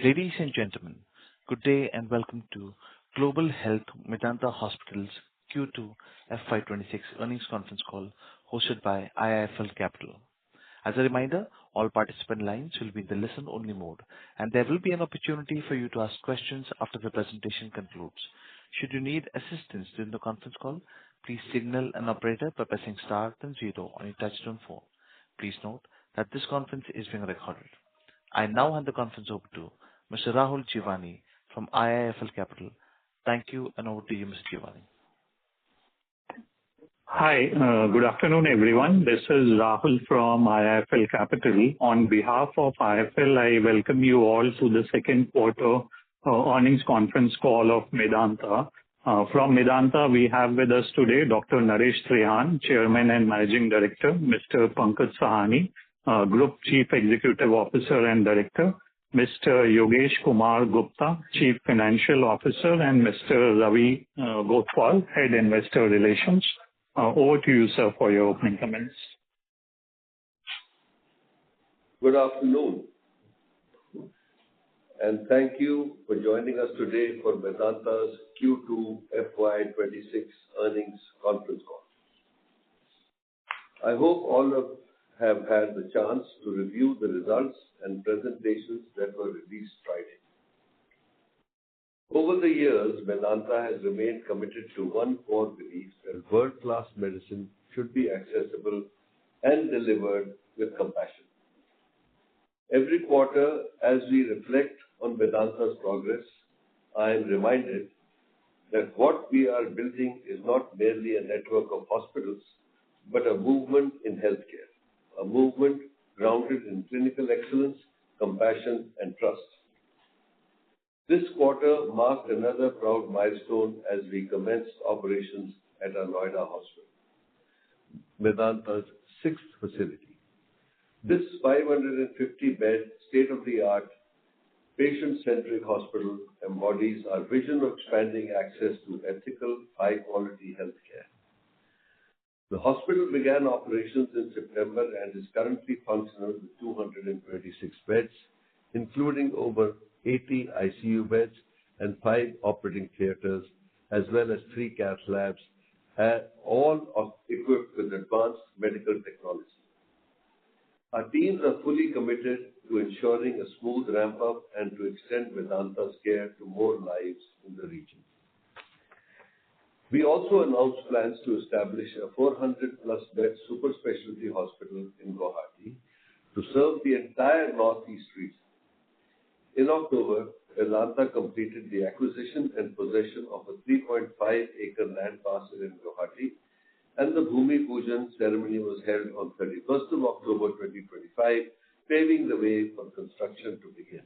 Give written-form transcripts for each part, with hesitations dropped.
Ladies and gentlemen, good day and welcome to Global Health Medanta Hospitals Q2 FY26 earnings conference call hosted by IIFL Capital. As a reminder, all participant lines will be in the listen-only mode, and there will be an opportunity for you to ask questions after the presentation concludes. Should you need assistance during the conference call, please signal an operator by pressing star then zero on your touch-tone phone. Please note that this conference is being recorded. I now hand the conference over to Mr. Rahul Jeewani from IIFL Capital. Thank you, and over to you, Mr. Jeewani. Hi, good afternoon, everyone. This is Rahul from IIFL Capital. On behalf of IIFL, I welcome you all to the second quarter earnings conference call of Medanta. From Medanta, we have with us today Dr. Naresh Trehan, Chairman and Managing Director, Mr. Pankaj Sahani, Group Chief Executive Officer and Director, Mr. Yogesh Kumar Gupta, Chief Financial Officer, and Mr. Ravi Gothwal, Head Investor Relations. Over to you, sir, for your opening comments. Good afternoon, and thank you for joining us today for Medanta's Q2 FY26 earnings conference call. I hope all of have had the chance to review the results and presentations that were released Friday. Over the years, Medanta has remained committed to one core belief that world-class medicine should be accessible and delivered with compassion. Every quarter, as we reflect on Medanta's progress, I am reminded that what we are building is not merely a network of hospitals, but a movement in healthcare, a movement grounded in clinical excellence, compassion, and trust. This quarter marked another proud milestone as we commenced operations at our Noida hospital, Medanta's sixth facility. This 550-bed, state-of-the-art, patient-centric hospital embodies our vision of expanding access to ethical, high-quality healthcare. The hospital began operations in September and is currently functional with 226 beds, including over 80 ICU beds and 5 operating theaters, as well as 3 cath labs, all equipped with advanced medical technology. Our teams are fully committed to ensuring a smooth ramp-up and to extend Medanta's care to more lives in the region. We also announced plans to establish a 400-plus bed super specialty hospital in Guwahati to serve the entire northeast region. In October, Medanta completed the acquisition and possession of a 3.5-acre land parcel in Guwahati, and the Bhumi Pujan ceremony was held on 31st of October 2025, paving the way for construction to begin.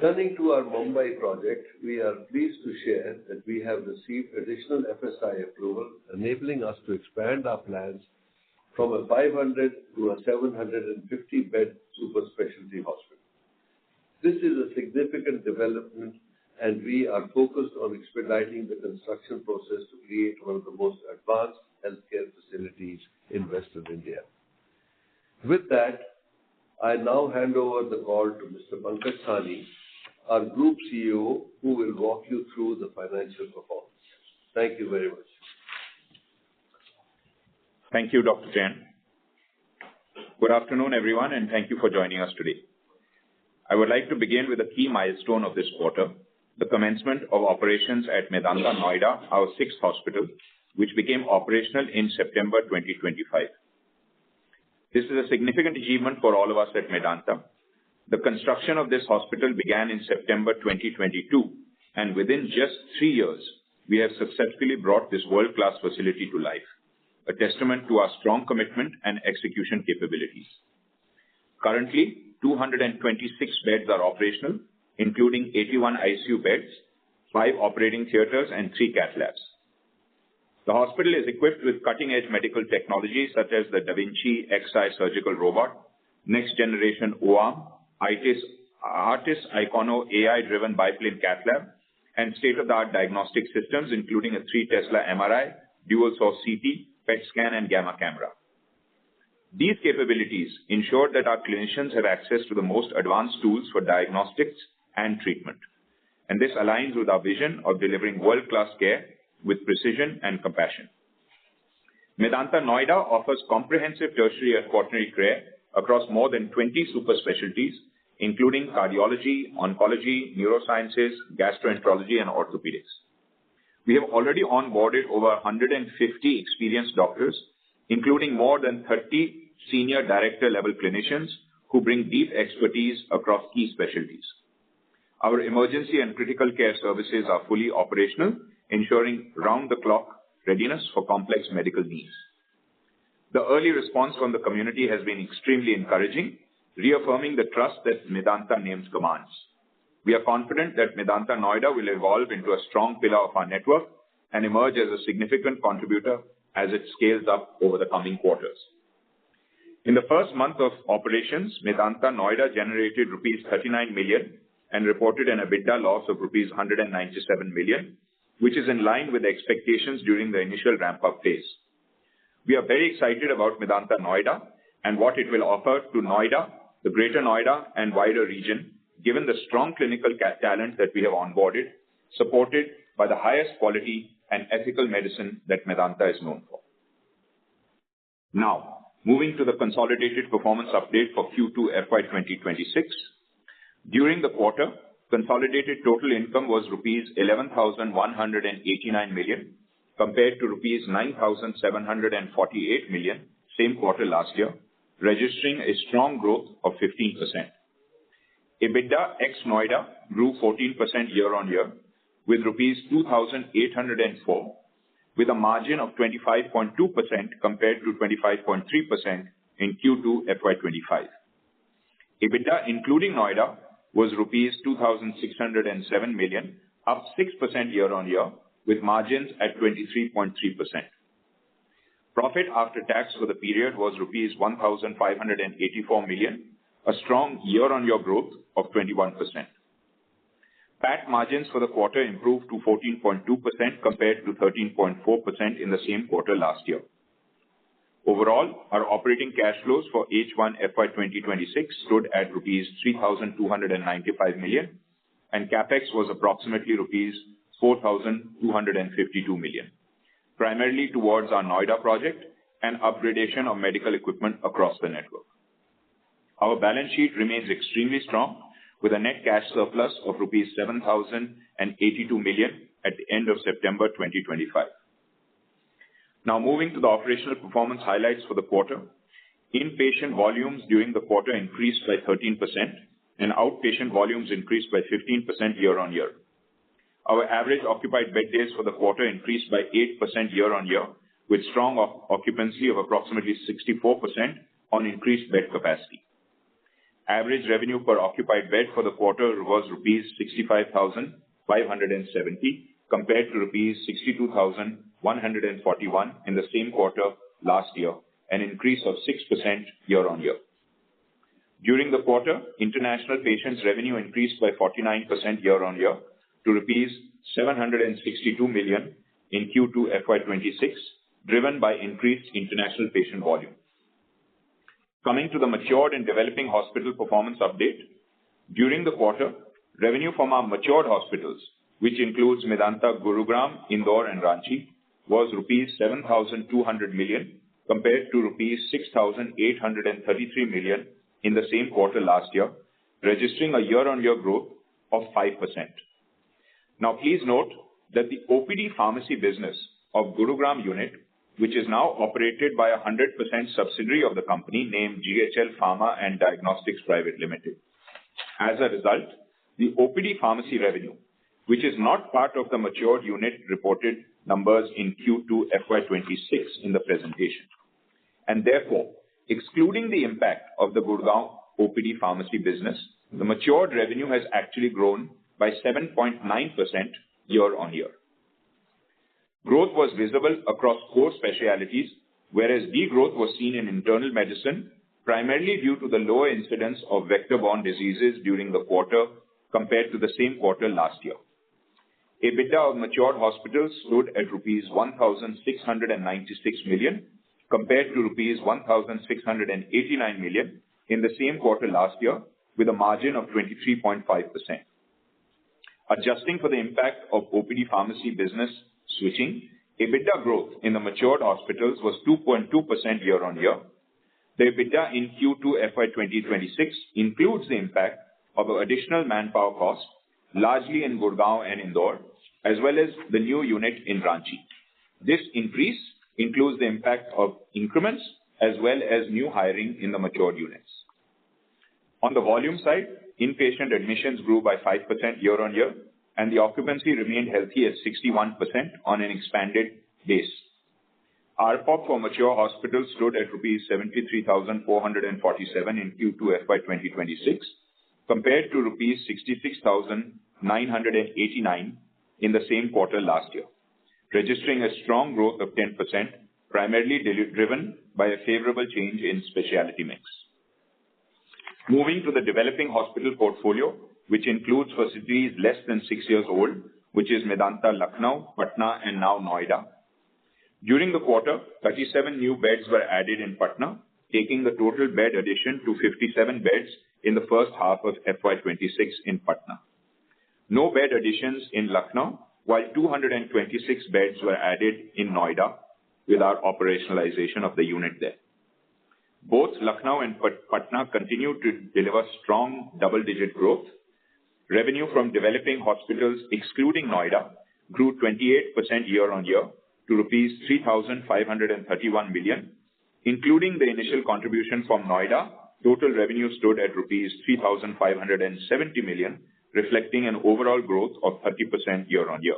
Turning to our Mumbai project, we are pleased to share that we have received additional FSI approval, enabling us to expand our plans from a 500 to a 750-bed super specialty hospital. This is a significant development, and we are focused on expediting the construction process to create one of the most advanced healthcare facilities in Western India. With that, I now hand over the call to Mr. Pankaj Sahani, our Group CEO, who will walk you through the financial performance. Thank you very much. Thank you, Dr. Jain. Good afternoon, everyone, and thank you for joining us today. I would like to begin with a key milestone of this quarter, the commencement of operations at Medanta Noida, our sixth hospital, which became operational in September 2025. This is a significant achievement for all of us at Medanta. The construction of this hospital began in September 2022, and within just 3 years, we have successfully brought this world-class facility to life, a testament to our strong commitment and execution capabilities. Currently, 226 beds are operational, including 81 ICU beds, 5 operating theaters, and 3 cath labs. The hospital is equipped with cutting-edge medical technologies such as the Da Vinci Xi surgical robot, next-generation O-arm, Artis Icono AI-driven biplane cath lab, and state-of-the-art diagnostic systems, including a 3 Tesla MRI, dual-source CT, PET scan, and gamma camera. These capabilities ensure that our clinicians have access to the most advanced tools for diagnostics and treatment, and this aligns with our vision of delivering world-class care with precision and compassion. Medanta Noida offers comprehensive tertiary and quaternary care across more than 20 super specialties, including cardiology, oncology, neurosciences, gastroenterology, and orthopedics. We have already onboarded over 150 experienced doctors, including more than 30 senior director-level clinicians who bring deep expertise across key specialties. Our emergency and critical care services are fully operational, ensuring round-the-clock readiness for complex medical needs. The early response from the community has been extremely encouraging, reaffirming the trust that Medanta names commands. We are confident that Medanta Noida will evolve into a strong pillar of our network and emerge as a significant contributor as it scales up over the coming quarters. In the first month of operations, Medanta Noida generated rupees 39 million and reported an EBITDA loss of rupees 197 million, which is in line with expectations during the initial ramp-up phase. We are very excited about Medanta Noida and what it will offer to Noida, the Greater Noida, and wider region, given the strong clinical talent that we have onboarded, supported by the highest quality and ethical medicine that Medanta is known for. Now, moving to the consolidated performance update for Q2 FY 2026. During the quarter, consolidated total income was rupees 11,189 million, compared to rupees 9,748 million, same quarter last year, registering a strong growth of 15%. EBITDA ex Noida grew 14% year-on-year, with rupees 2,804, with a margin of 25.2% compared to 25.3% in Q2 FY 25. EBITDA including Noida was rupees 2,607 million, up 6% year-on-year, with margins at 23.3%. Profit after tax for the period was rupees 1,584 million, a strong year-on-year growth of 21%. PAT margins for the quarter improved to 14.2% compared to 13.4% in the same quarter last year. Overall, our operating cash flows for H1 FY 2026 stood at rupees 3,295 million, and CapEx was approximately rupees 4,252 million, primarily towards our Noida project and upgradation of medical equipment across the network. Our balance sheet remains extremely strong, with a net cash surplus of rupees 7,082 million at the end of September 2025. Now moving to the operational performance highlights for the quarter. Inpatient volumes during the quarter increased by 13%, and outpatient volumes increased by 15% year-on-year. Our average occupied bed days for the quarter increased by 8% year-on-year, with strong occupancy of approximately 64% on increased bed capacity. Average revenue per occupied bed for the quarter was rupees 65,570 compared to rupees 62,141 in the same quarter last year, an increase of 6% year-on-year. During the quarter, international patients' revenue increased by 49% year-on-year to rupees 762 million in Q2 FY 26, driven by increased international patient volume. Coming to the matured and developing hospital performance update. During the quarter, revenue from our matured hospitals, which includes Medanta Gurugram, Indore and Ranchi, was rupees 7,200 million compared to rupees 6,833 million in the same quarter last year, registering a year-on-year growth of 5%. Now please note that the OPD pharmacy business of Gurugram unit, which is now operated by a 100% subsidiary of the company named GHL Pharma and Diagnostics Private Limited. As a result, the OPD pharmacy revenue, which is not part of the matured unit reported numbers in Q2 FY 26 in the presentation. And therefore, excluding the impact of the Gurgaon OPD pharmacy business, the matured revenue has actually grown by 7.9% year-on-year. Growth was visible across core specialties, whereas degrowth was seen in internal medicine, primarily due to the lower incidence of vector-borne diseases during the quarter compared to the same quarter last year. EBITDA of matured hospitals stood at rupees 1,696 million, compared to rupees 1,689 million in the same quarter last year, with a margin of 23.5%. Adjusting for the impact of OPD pharmacy business switching, EBITDA growth in the matured hospitals was 2.2% year-on-year. The EBITDA in Q2 FY 2026 includes the impact of additional manpower costs, largely in Gurgaon and Indore, as well as the new unit in Ranchi. This increase includes the impact of increments as well as new hiring in the matured units. On the volume side, inpatient admissions grew by 5% year-on-year, and the occupancy remained healthy at 61% on an expanded base. ARPOB for mature hospitals stood at rupees 73,447 in Q2 FY 2026, compared to rupees 66,989 in the same quarter last year, registering a strong growth of 10%, primarily driven by a favorable change in specialty mix. Moving to the developing hospital portfolio, which includes facilities less than 6 years old, which is Medanta Lucknow, Patna, and now Noida. During the quarter, 37 new beds were added in Patna, taking the total bed addition to 57 beds in the first half of FY 26 in Patna. No bed additions in Lucknow, while 226 beds were added in Noida with our operationalization of the unit there. Both Lucknow and Patna continue to deliver strong double-digit growth. Revenue from developing hospitals, excluding Noida, grew 28% year-on-year to rupees 3,531 million. Including the initial contribution from Noida, total revenue stood at rupees 3,570 million, reflecting an overall growth of 30% year-on-year.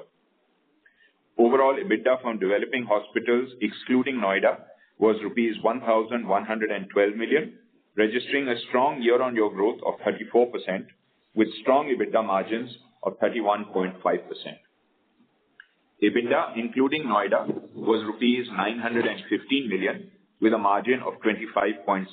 Overall, EBITDA from developing hospitals, excluding Noida, was rupees 1,112 million, registering a strong year-on-year growth of 34%, with strong EBITDA margins of 31.5%. EBITDA, including Noida, was rupees 915 million, with a margin of 25.6%.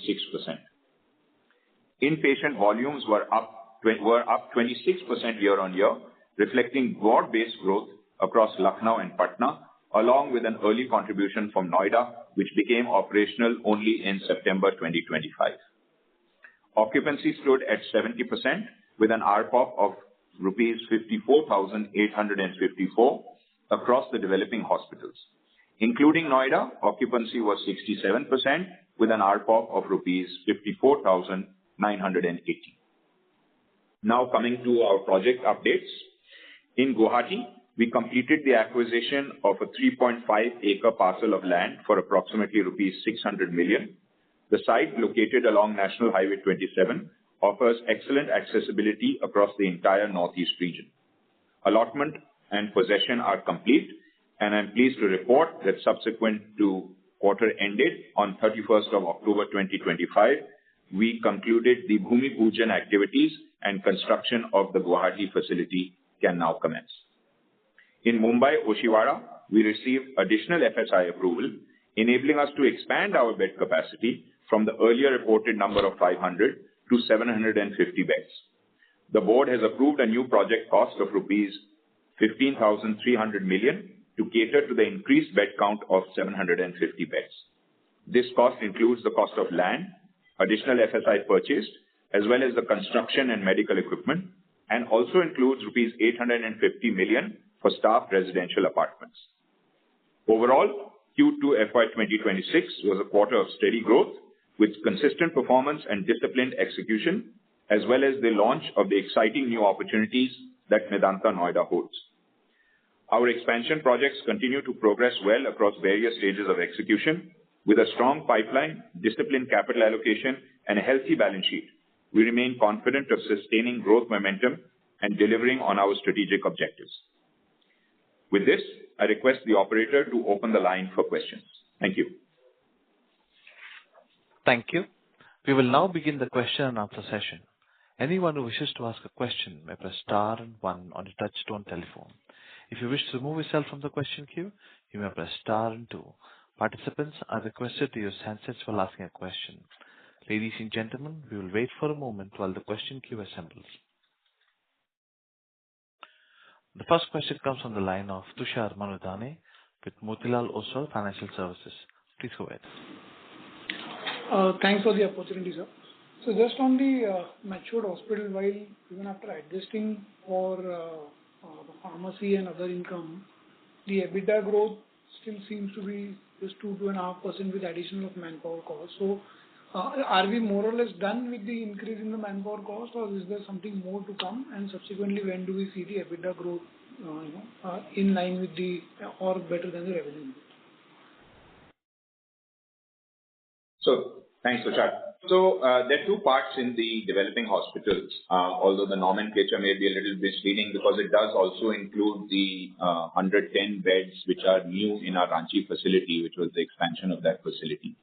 Inpatient volumes were up 26% year-on-year, reflecting broad-based growth across Lucknow and Patna, along with an early contribution from Noida, which became operational only in September 2025. Occupancy stood at 70%, with an ARPOB of rupees 54,854 across the developing hospitals. Including Noida, occupancy was 67%, with an ARPOB of rupees 54,980. Now coming to our project updates. In Guwahati, we completed the acquisition of a 3.5-acre parcel of land for approximately rupees 600 million. The site, located along National Highway 27, offers excellent accessibility across the entire northeast region. Allotment and possession are complete, and I'm pleased to report that subsequent to quarter ended on 31st of October 2025, we concluded the Bhumi Pujan activities and construction of the Guwahati facility can now commence. In Mumbai, Oshiwara, we received additional FSI approval, enabling us to expand our bed capacity from the earlier reported number of 500 to 750 beds. The board has approved a new project cost of rupees 15,300 million to cater to the increased bed count of 750 beds. This cost includes the cost of land, additional FSI purchased, as well as the construction and medical equipment, and also includes rupees 850 million for staff residential apartments. Overall, Q2 FY 2026 was a quarter of steady growth with consistent performance and disciplined execution, as well as the launch of the exciting new opportunities that Medanta Noida holds. Our expansion projects continue to progress well across various stages of execution. With a strong pipeline, disciplined capital allocation, and a healthy balance sheet, we remain confident of sustaining growth momentum and delivering on our strategic objectives. With this, I request the operator to open the line for questions. Thank you. Thank you. We will now begin the question and answer session. Anyone who wishes to ask a question may press star and one on your touch-tone telephone. If you wish to remove yourself from the question queue, you may press star and two. Participants are requested to use handsets while asking a question. Ladies and gentlemen, we will wait for a moment while the question queue assembles. The first question comes from the line of Tushar Manudhane with Motilal Oswal Financial Services. Please go ahead. Thanks for the opportunity, sir. So just on the matured hospital, while even after adjusting for the pharmacy and other income, the EBITDA growth still seems to be just 2.5% with addition of manpower cost. So are we more or less done with the increase in the manpower cost, or is there something more to come? And subsequently, when do we see the EBITDA growth in line with the or better than the revenue growth? So thanks, Tushar. So there are two parts in the developing hospitals, although the nomenclature may be a little misleading because it does also include the 110 beds which are new in our Ranchi facility, which was the expansion of that facility.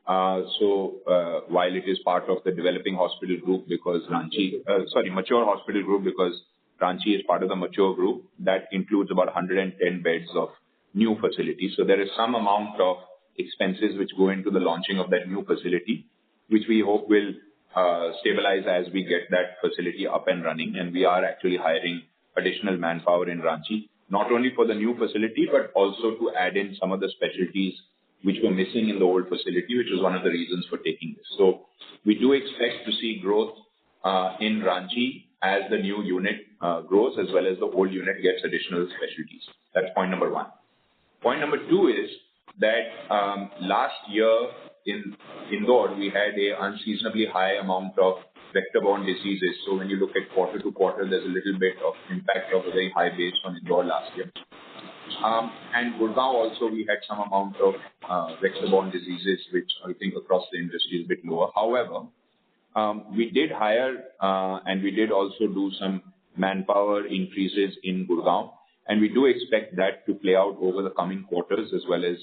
While it is part of the developing hospital group because mature hospital group because Ranchi is part of the mature group, that includes about 110 beds of new facilities. So there is some amount of expenses which go into the launching of that new facility, which we hope will stabilize as we get that facility up and running. And we are actually hiring additional manpower in Ranchi, not only for the new facility, but also to add in some of the specialties which were missing in the old facility, which was one of the reasons for taking this. So we do expect to see growth in Ranchi as the new unit grows, as well as the old unit gets additional specialties. That's point number one. Point number two is that last year in Indore, we had a unseasonably high amount of vector-borne diseases. So when you look at quarter to quarter, there's a little bit of impact of a very high base on Indore last year. And Gurgaon also, we had some amount of vector-borne diseases, which I think across the industry is a bit lower. However, we did hire and we did also do some manpower increases in Gurgaon, and we do expect that to play out over the coming quarters as well as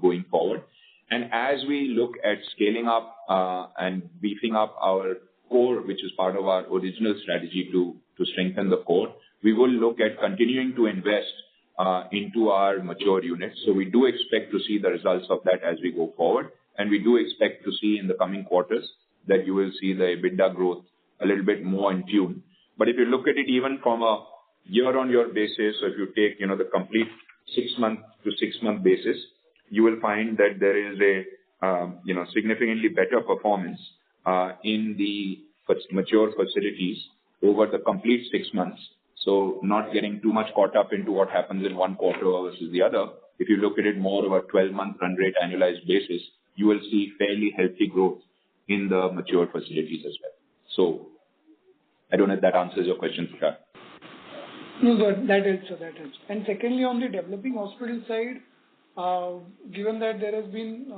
going forward. And as we look at scaling up and beefing up our core, which is part of our original strategy to strengthen the core, we will look at continuing to invest into our mature units. So we do expect to see the results of that as we go forward. And we do expect to see in the coming quarters that you will see the EBITDA growth a little bit more in tune. But if you look at it even from a year-on-year basis, so if you take, the complete 6-month to 6-month basis, you will find that there is a, significantly better performance in the mature facilities over the complete 6 months. So not getting too much caught up into what happens in one quarter versus the other. If you look at it more of a 12-month run rate annualized basis, you will see fairly healthy growth in the mature facilities as well. So I don't know if that answers your question, Tushar. No, that helps, sir. That helps. And secondly, on the developing hospital side, given that there has been,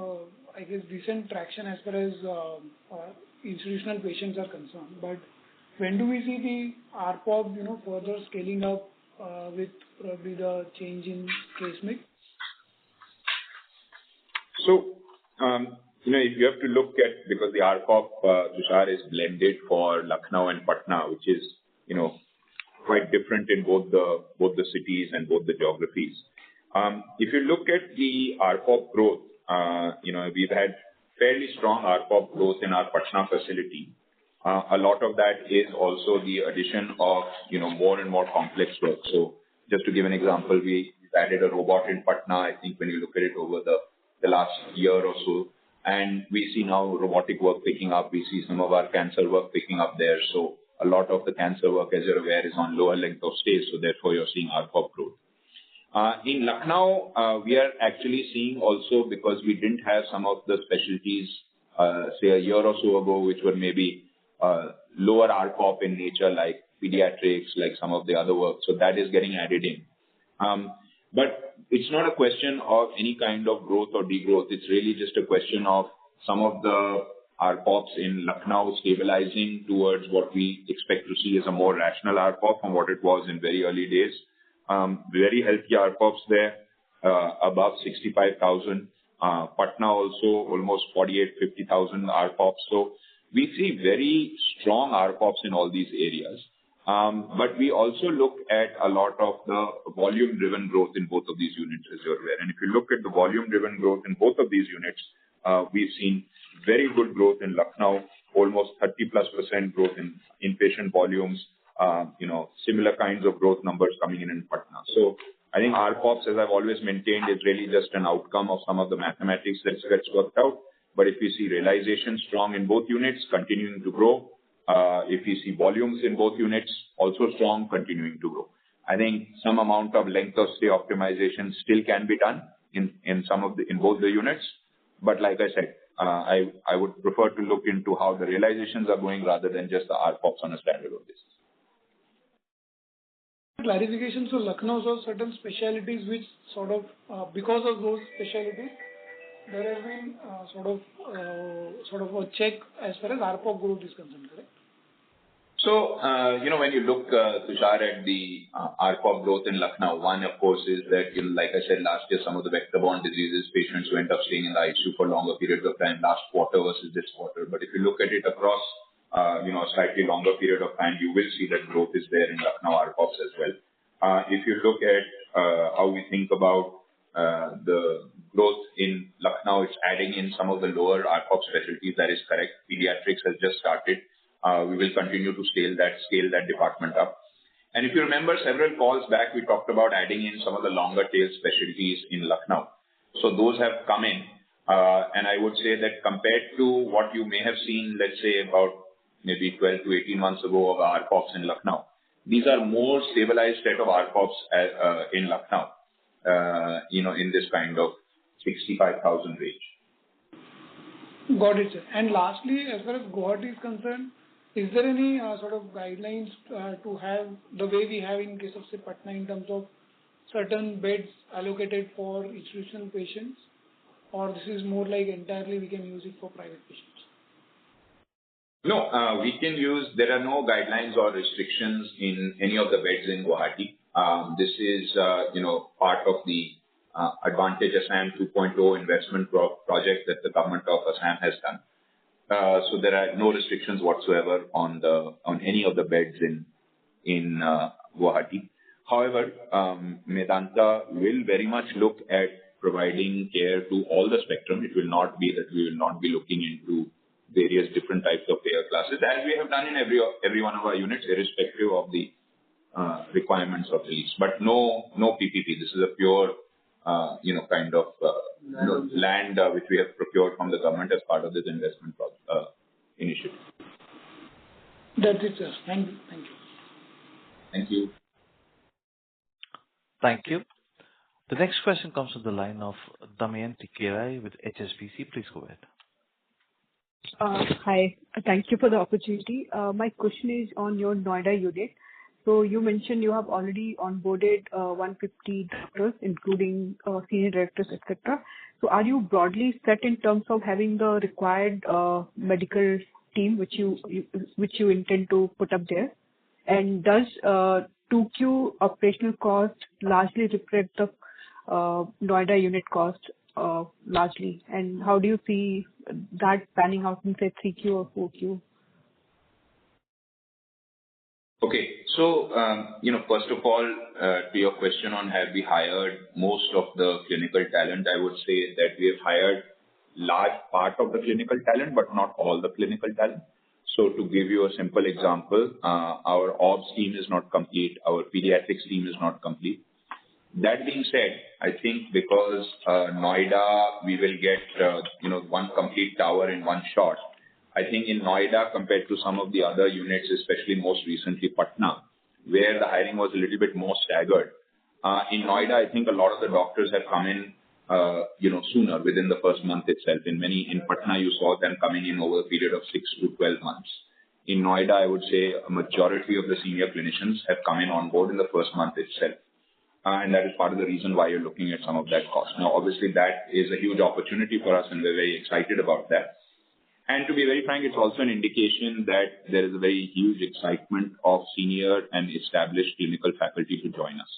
decent traction as far as institutional patients are concerned, but when do we see the ARPOB, further scaling up with probably the change in case mix? So, if you have to look at, because the ARPOB, Tushar, is blended for Lucknow and Patna, which is, quite different in both the cities and both the geographies. If you look at the ARPOB growth, we've had fairly strong ARPOB growth in our Patna facility. A lot of that is also the addition of, more and more complex work. So just to give an example, we've added a robot in Patna, I think when you look at it over the last year or so, and we see now robotic work picking up. We see some of our cancer work picking up there. So a lot of the cancer work, as you're aware, is on lower length of stay. So therefore, you're seeing ARPOB growth. In Lucknow, we are actually seeing also because we didn't have some of the specialties, say a year or so ago, which were maybe lower ARPOB in nature, like pediatrics, like some of the other work. So that is getting added in. But it's not a question of any kind of growth or degrowth. It's really just a question of some of the ARPOBs in Lucknow stabilizing towards what we expect to see as a more rational ARPOB from what it was in very early days. Very healthy ARPOBs there, above 65,000. Patna also almost 48,000-50,000 ARPOBs. So we see very strong ARPOBs in all these areas. But we also look at a lot of the volume-driven growth in both of these units, as you're aware. And if you look at the volume-driven growth in both of these units, we've seen very good growth in Lucknow, almost 30+% growth in inpatient volumes, similar kinds of growth numbers coming in Patna. So I think ARPOBs, as I've always maintained, is really just an outcome of some of the mathematics that gets worked out. But if you see realization strong in both units, continuing to grow, if you see volumes in both units also strong, continuing to grow. I think some amount of length of stay optimization still can be done in both the units. But like I said, I would prefer to look into how the realizations are going rather than just the ARPOBs on a standalone basis. Clarification, so Lucknow saw certain specialities which sort of, because of those specialities, there has been sort of a check as far as ARPOB growth is concerned, correct? So, when you look, Tushar, at the ARPOB growth in Lucknow, one, of course, is that, like I said, last year, some of the vector-borne diseases patients who end up staying in the ICU for longer periods of time, last quarter versus this quarter. But if you look at it across, a slightly longer period of time, you will see that growth is there in Lucknow ARPOBs as well. If you look at how we think about the growth in Lucknow, it's adding in some of the lower ARPOB specialties. That is correct. Pediatrics has just started. We will continue to scale that department up. And if you remember several calls back, we talked about adding in some of the longer tail specialties in Lucknow. So those have come in. And I would say that compared to what you may have seen, let's say about maybe 12 to 18 months ago of ARPOBs in Lucknow, these are more stabilized set of ARPOBs in Lucknow, in this kind of 65,000 range. Got it, sir. And lastly, as far as Guwahati is concerned, is there any sort of guidelines to have the way we have in case of, say, Patna, in terms of certain beds allocated for institutional patients, or this is more like entirely we can use it for private patients? No, we can use, there are no guidelines or restrictions in any of the beds in Guwahati. This is, part of the Advantage Assam 2.0 investment project that the government of Assam has done. So there are no restrictions whatsoever on any of the beds in Guwahati. However, Medanta will very much look at providing care to all the spectrum. It will not be that we will not be looking into various different types of payer classes, as we have done in every one of our units, irrespective of the requirements of the lease. But no PPP. This is a pure, land which we have procured from the government as part of this investment initiative. That's it, sir. Thank you. Thank you. Thank you. The next question comes from the line of Damayanti Kerai with HSBC. Please go ahead. Hi. Thank you for the opportunity. My question is on your Noida unit. So you mentioned you have already onboarded 150 doctors, including senior directors, etc. So are you broadly set in terms of having the required medical team which you intend to put up there? And does 2Q operational cost largely reflect the Noida unit cost largely? And how do you see that panning out in, say, 3Q or 4Q? Okay. So, first of all, to your question on have we hired most of the clinical talent, I would say that we have hired large part of the clinical talent, but not all the clinical talent. So to give you a simple example, our OBS team is not complete. Our pediatrics team is not complete. That being said, I think because Noida, we will get, one complete tower in one shot. I think in Noida, compared to some of the other units, especially most recently Patna, where the hiring was a little bit more staggered. In Noida, I think a lot of the doctors have come in, sooner within the first month itself. In Patna, you saw them coming in over a period of 6 to 12 months. In Noida, I would say a majority of the senior clinicians have come in on board in the first month itself. And that is part of the reason why you're looking at some of that cost. Now, obviously, that is a huge opportunity for us, and we're very excited about that. And to be very frank, it's also an indication that there is a very huge excitement of senior and established clinical faculty to join us.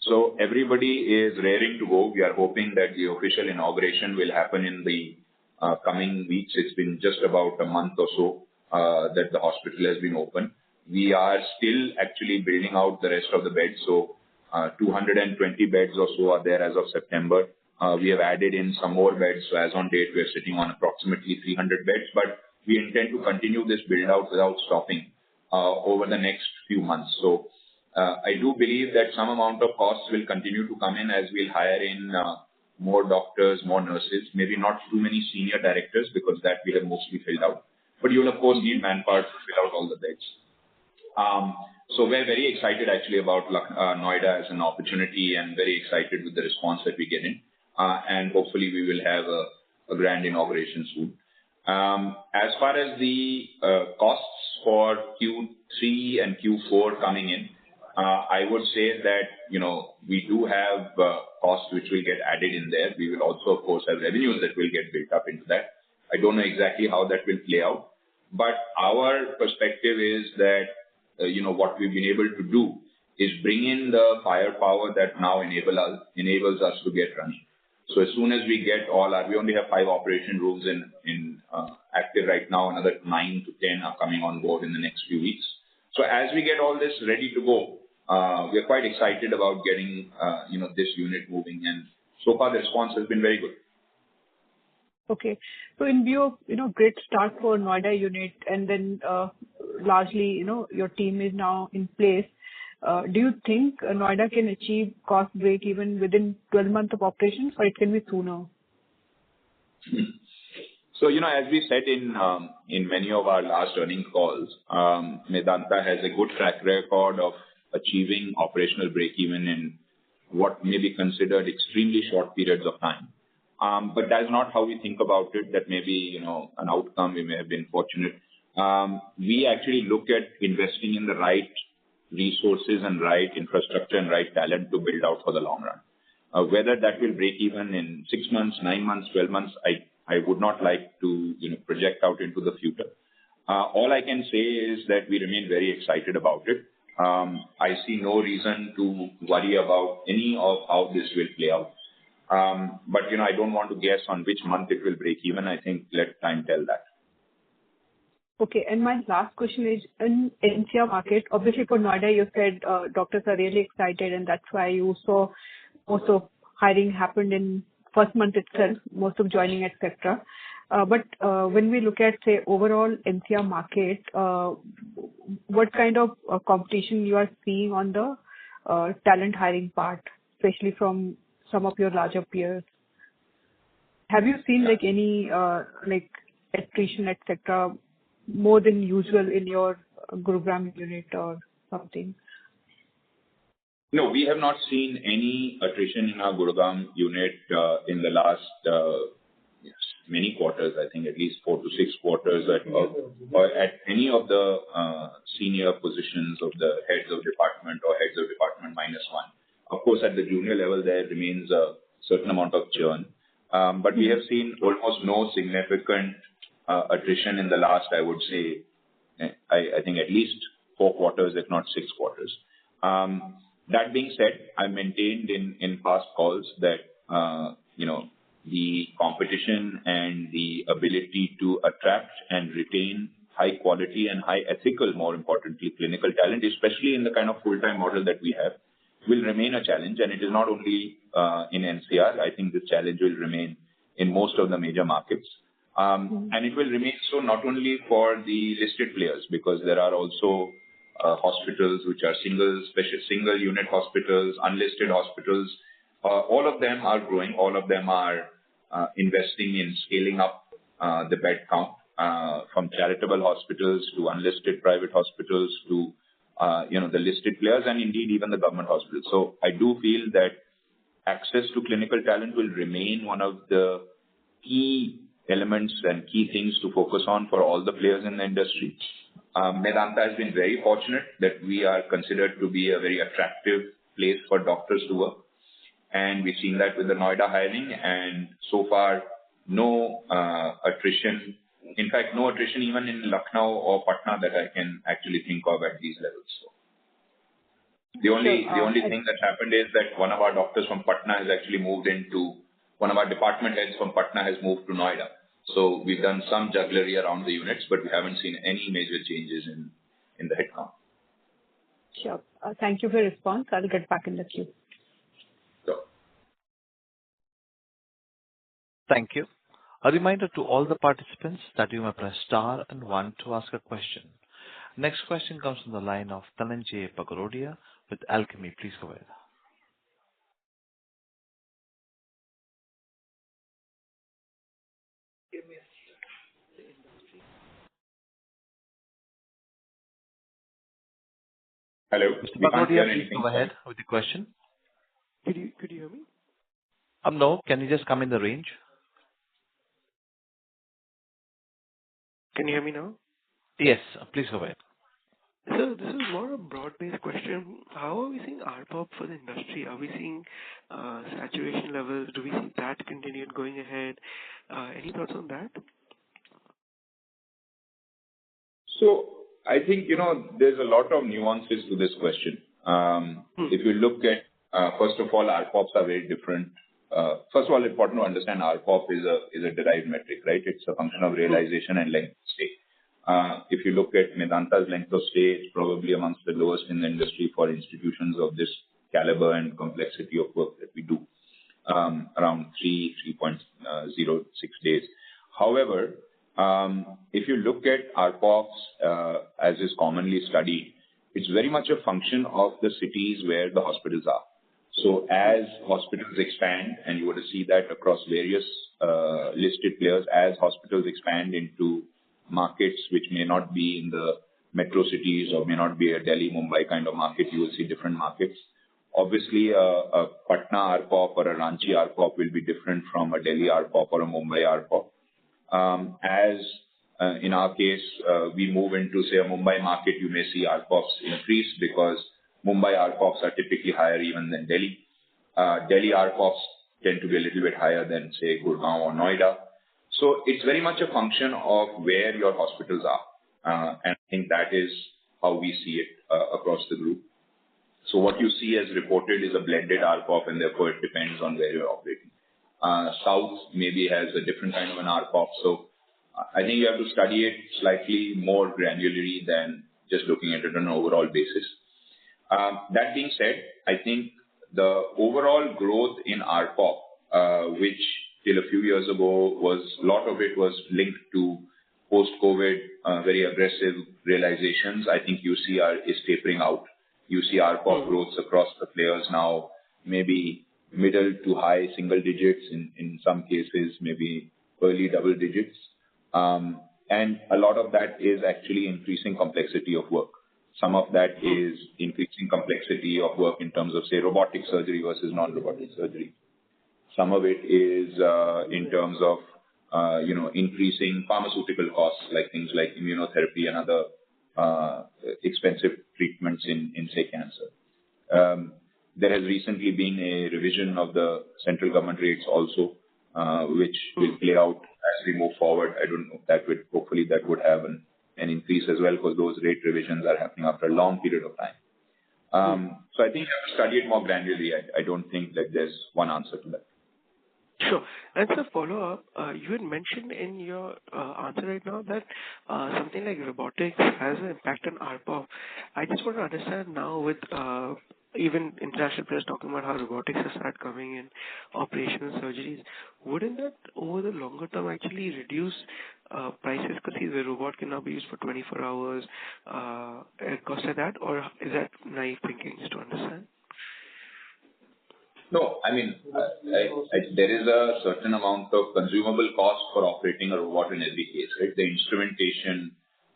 So everybody is raring to go. We are hoping that the official inauguration will happen in the coming weeks. It's been just about a month or so that the hospital has been open. We are still actually building out the rest of the beds. So 220 beds or so are there as of September. We have added in some more beds. So as on date, we are sitting on approximately 300 beds. But we intend to continue this build out without stopping over the next few months. So I do believe that some amount of costs will continue to come in as we'll hire in more doctors, more nurses, maybe not too many senior directors because that we have mostly filled out. But you'll of course need manpower to fill out all the beds. So we're very excited actually about Noida as an opportunity and very excited with the response that we get in. And hopefully we will have a grand inauguration soon. As far as the costs for Q3 and Q4 coming in, I would say that, we do have costs which will get added in there. We will also, of course, have revenues that will get built up into that. I don't know exactly how that will play out, but our perspective is that, what we've been able to do is bring in the firepower that now enables us to get running. So as soon as we get we only have 5 operation rooms in active right now. Another 9 to 10 are coming on board in the next few weeks. So as we get all this ready to go, we are quite excited about getting, this unit moving. And so far the response has been very good. Okay. So in view of, great start for Noida unit and then largely, your team is now in place. Do you think Noida can achieve cost break even within 12 months of operations, or it can be sooner? So, as we said in many of our last earnings calls, Medanta has a good track record of achieving operational break even in what may be considered extremely short periods of time. But that's not how we think about it. That may be, an outcome. We may have been fortunate. We actually look at investing in the right resources and right infrastructure and right talent to build out for the long run. Whether that will break even in 6 months, 9 months, 12 months, I would not like to, project out into the future. All I can say is that we remain very excited about it. I see no reason to worry about any of how this will play out. But, I don't want to guess on which month it will break even. I think let time tell that. Okay. And my last question is, in NCR market, obviously for Noida, you said doctors are really excited, and that's why you saw most of hiring happened in first month itself, most of joining, etc. But when we look at, say, overall NCR market, what kind of competition you are seeing on the talent hiring part, especially from some of your larger peers? Have you seen any attrition, etc., more than usual in your Gurugram unit or something? No, we have not seen any attrition in our Gurugram unit in the last many quarters. I think at least 4 to 6 quarters or at any of the senior positions of the heads of department or heads of department -1. Of course, at the junior level, there remains a certain amount of churn. But we have seen almost no significant attrition in the last, I would say, I think at least 4 quarters, if not 6 quarters. That being said, I maintained in past calls that, the competition and the ability to attract and retain high quality and high ethical, more importantly, clinical talent, especially in the kind of full-time model that we have, will remain a challenge. And it is not only in NCR. I think this challenge will remain in most of the major markets. And it will remain so not only for the listed players, because there are also hospitals which are single unit hospitals, unlisted hospitals. All of them are growing. All of them are investing in scaling up the bed count from charitable hospitals to unlisted private hospitals to the listed players and indeed even the government hospitals. So I do feel that access to clinical talent will remain one of the key elements and key things to focus on for all the players in the industry. Medanta has been very fortunate that we are considered to be a very attractive place for doctors to work. And we've seen that with the Noida hiring, and so far, no attrition. In fact, no attrition even in Lucknow or Patna that I can actually think of at these levels. So the only thing that happened is that one of our doctors from Patna has actually moved into one of our department heads from Patna has moved to Noida. So we've done some jugglery around the units, but we haven't seen any major changes in the headcount. Sure. Thank you for your response. I'll get back in the queue. Sure. Thank you. A reminder to all the participants that you may press star and 1 to ask a question. Next question comes from the line of Dhananjay Bagrodia with Alchemy. Please go ahead. Hello. Mr. We can't hear Bagrodia, please anything. go ahead with the question. Could you hear me? No, can you just come in the range? Can you hear me now? Yes, please go ahead. So this is more a broad-based question. How are we seeing ARPOB for the industry? Are we seeing saturation levels? Do we see that continued going ahead? Any thoughts on that? So I think, there's a lot of nuances to this question. If you look at, first of all, ARPOBs are very different. First of all, important to understand ARPOB is a derived metric, right? It's a function of realization and length of stay. If you look at Medanta's length of stay, it's probably amongst the lowest in the industry for institutions of this caliber and complexity of work that we do, around 3.06 days. However, if you look at ARPOBs, as is commonly studied, it's very much a function of the cities where the hospitals are. So as hospitals expand, and you want to see that across various listed players, as hospitals expand into markets which may not be in the metro cities or may not be a Delhi, Mumbai kind of market, you will see different markets. Obviously, a Patna ARPOB or a Ranchi ARPOB will be different from a Delhi ARPOB or a Mumbai ARPOB. In our case, we move into, say, a Mumbai market, you may see ARPOBs increase because Mumbai ARPOBs are typically higher even than Delhi. Delhi ARPOBs tend to be a little bit higher than, say, Gurgaon or Noida. So it's very much a function of where your hospitals are. And I think that is how we see it across the group. So what you see as reported is a blended ARPOB, and therefore it depends on where you're operating. South maybe has a different kind of an ARPOB. So I think you have to study it slightly more granularly than just looking at it on an overall basis. That being said, I think the overall growth in ARPOB, which till a few years ago a lot of it was linked to post-COVID, very aggressive realizations, I think you see is tapering out. You see ARPOB growths across the players now, maybe middle to high single digits, in some cases, maybe early double digits. And a lot of that is actually increasing complexity of work. Some of that is increasing complexity of work in terms of, say, robotic surgery versus non-robotic surgery. Some of it is in terms of, increasing pharmaceutical costs, like things like immunotherapy and other expensive treatments in say, cancer. There has recently been a revision of the central government rates also, which will play out as we move forward. I don't know if hopefully that would have an increase as well, because those rate revisions are happening after a long period of time. So I think you have to study it more granularly. I don't think that there's one answer to that. Sure. And so follow-up, you had mentioned in your answer right now that something like robotics has an impact on ARPOB. I just want to understand now with even international players talking about how robotics has started coming in operational surgeries, wouldn't that over the longer term actually reduce prices, because the robot can now be used for 24 hours, cost like that, or is that naive thinking, just to understand? No, I mean, there is a certain amount of consumable cost for operating a robot in every case, right? The instrumentation,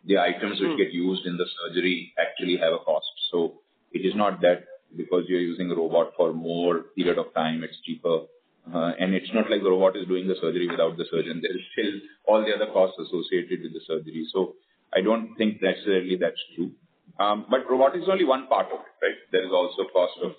the items which get used in the surgery actually have a cost. So it is not that because you're using a robot for more period of time, it's cheaper. And it's not like the robot is doing the surgery without the surgeon. There is still all the other costs associated with the surgery. So I don't think necessarily that's true. But robotics is only one part of it, right? There is also cost of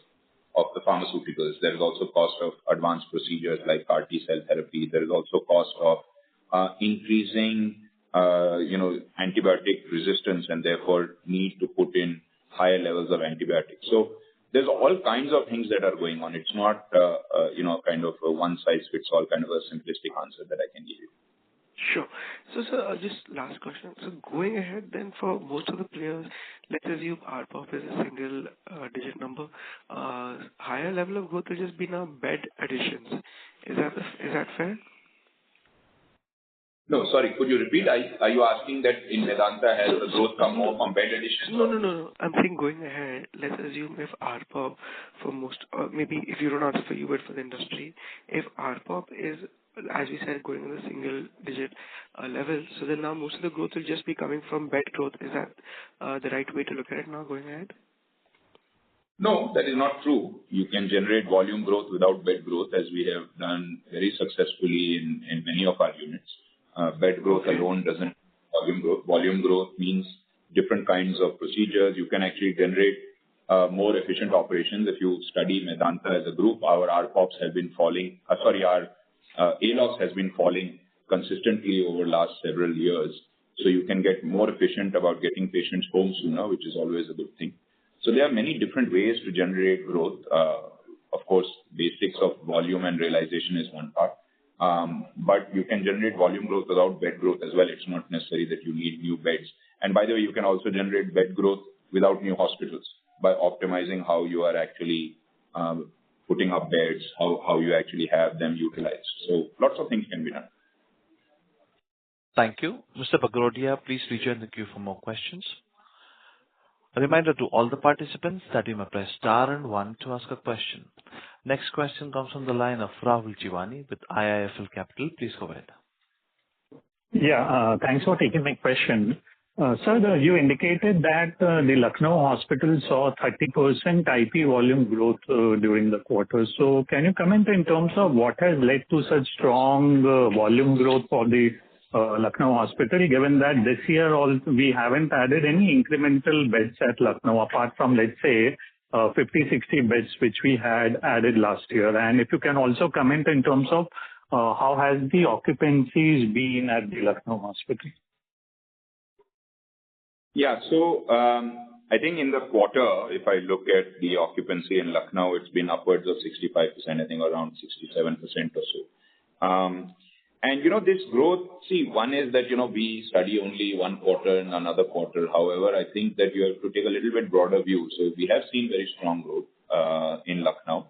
the pharmaceuticals. There is also cost of advanced procedures like CAR T-cell therapy. There is also cost of increasing, antibiotic resistance and therefore need to put in higher levels of antibiotics. So there's all kinds of things that are going on. It's not, kind of a one-size-fits-all kind of a simplistic answer that I can give you. Sure. So, sir, just last question. So going ahead then for most of the players, let's assume ARPOB is a single digit number. Higher level of growth will just be now bed additions. Is that fair? No, sorry. Could you repeat? Are you asking that in Medanta has the growth come more from bed additions? No. I'm saying going ahead, let's assume if ARPOB for most, maybe if you don't answer for you, but for the industry, if ARPOB is, as we said, going in the single digit level, so then now most of the growth will just be coming from bed growth. Is that the right way to look at it now going ahead? No, that is not true. You can generate volume growth without bed growth, as we have done very successfully in many of our units. Bed growth alone doesn't volume growth. Volume growth means different kinds of procedures. You can actually generate more efficient operations. If you study Medanta as a group, our ARPOBs have been falling. Our ALOS has been falling consistently over last several years. So you can get more efficient about getting patients home sooner, which is always a good thing. So there are many different ways to generate growth. Of course, basics of volume and realization is one part. But you can generate volume growth without bed growth as well. It's not necessary that you need new beds. And by the way, you can also generate bed growth without new hospitals by optimizing how you are actually putting up beds, how you actually have them utilized. So lots of things can be done. Thank you. Mr. Bagrodia, please rejoin the queue for more questions. A reminder to all the participants that you may press star and 1 to ask a question. Next question comes from the line of Rahul Jeewani with IIFL Capital. Please go ahead. Yeah, thanks for taking my question. Sir, you indicated that the Lucknow hospital saw 30% IP volume growth during the quarter. So can you comment in terms of what has led to such strong volume growth for the Lucknow hospital, given that this year we haven't added any incremental beds at Lucknow apart from, let's say, 50-60 beds which we had added last year. And if you can also comment in terms of how has the occupancies been at the Lucknow hospital? Yeah, so I think in the quarter, if I look at the occupancy in Lucknow, it's been upwards of 65%, I think around 67% or so. And, this growth, one is that, we study only one quarter and another quarter. However, I think that you have to take a little bit broader view. So we have seen very strong growth in Lucknow.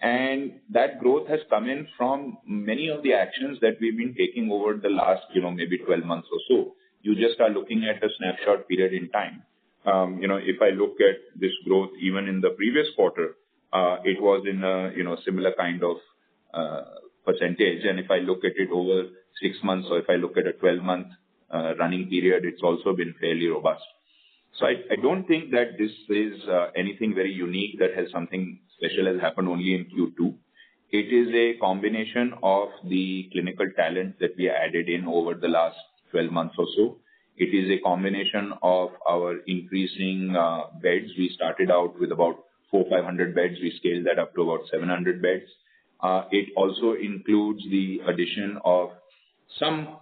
And that growth has come in from many of the actions that we've been taking over the last, maybe 12 months or so. You just are looking at a snapshot period in time. If I look at this growth, even in the previous quarter, it was in a, similar kind of percentage. And if I look at it over 6 months or if I look at a 12-month running period, it's also been fairly robust. So I don't think that this is anything very unique that has something special has happened only in Q2. It is a combination of the clinical talent that we added in over the last 12 months or so. It is a combination of our increasing beds. We started out with about 400-500 beds. We scaled that up to about 700 beds. It also includes the addition of some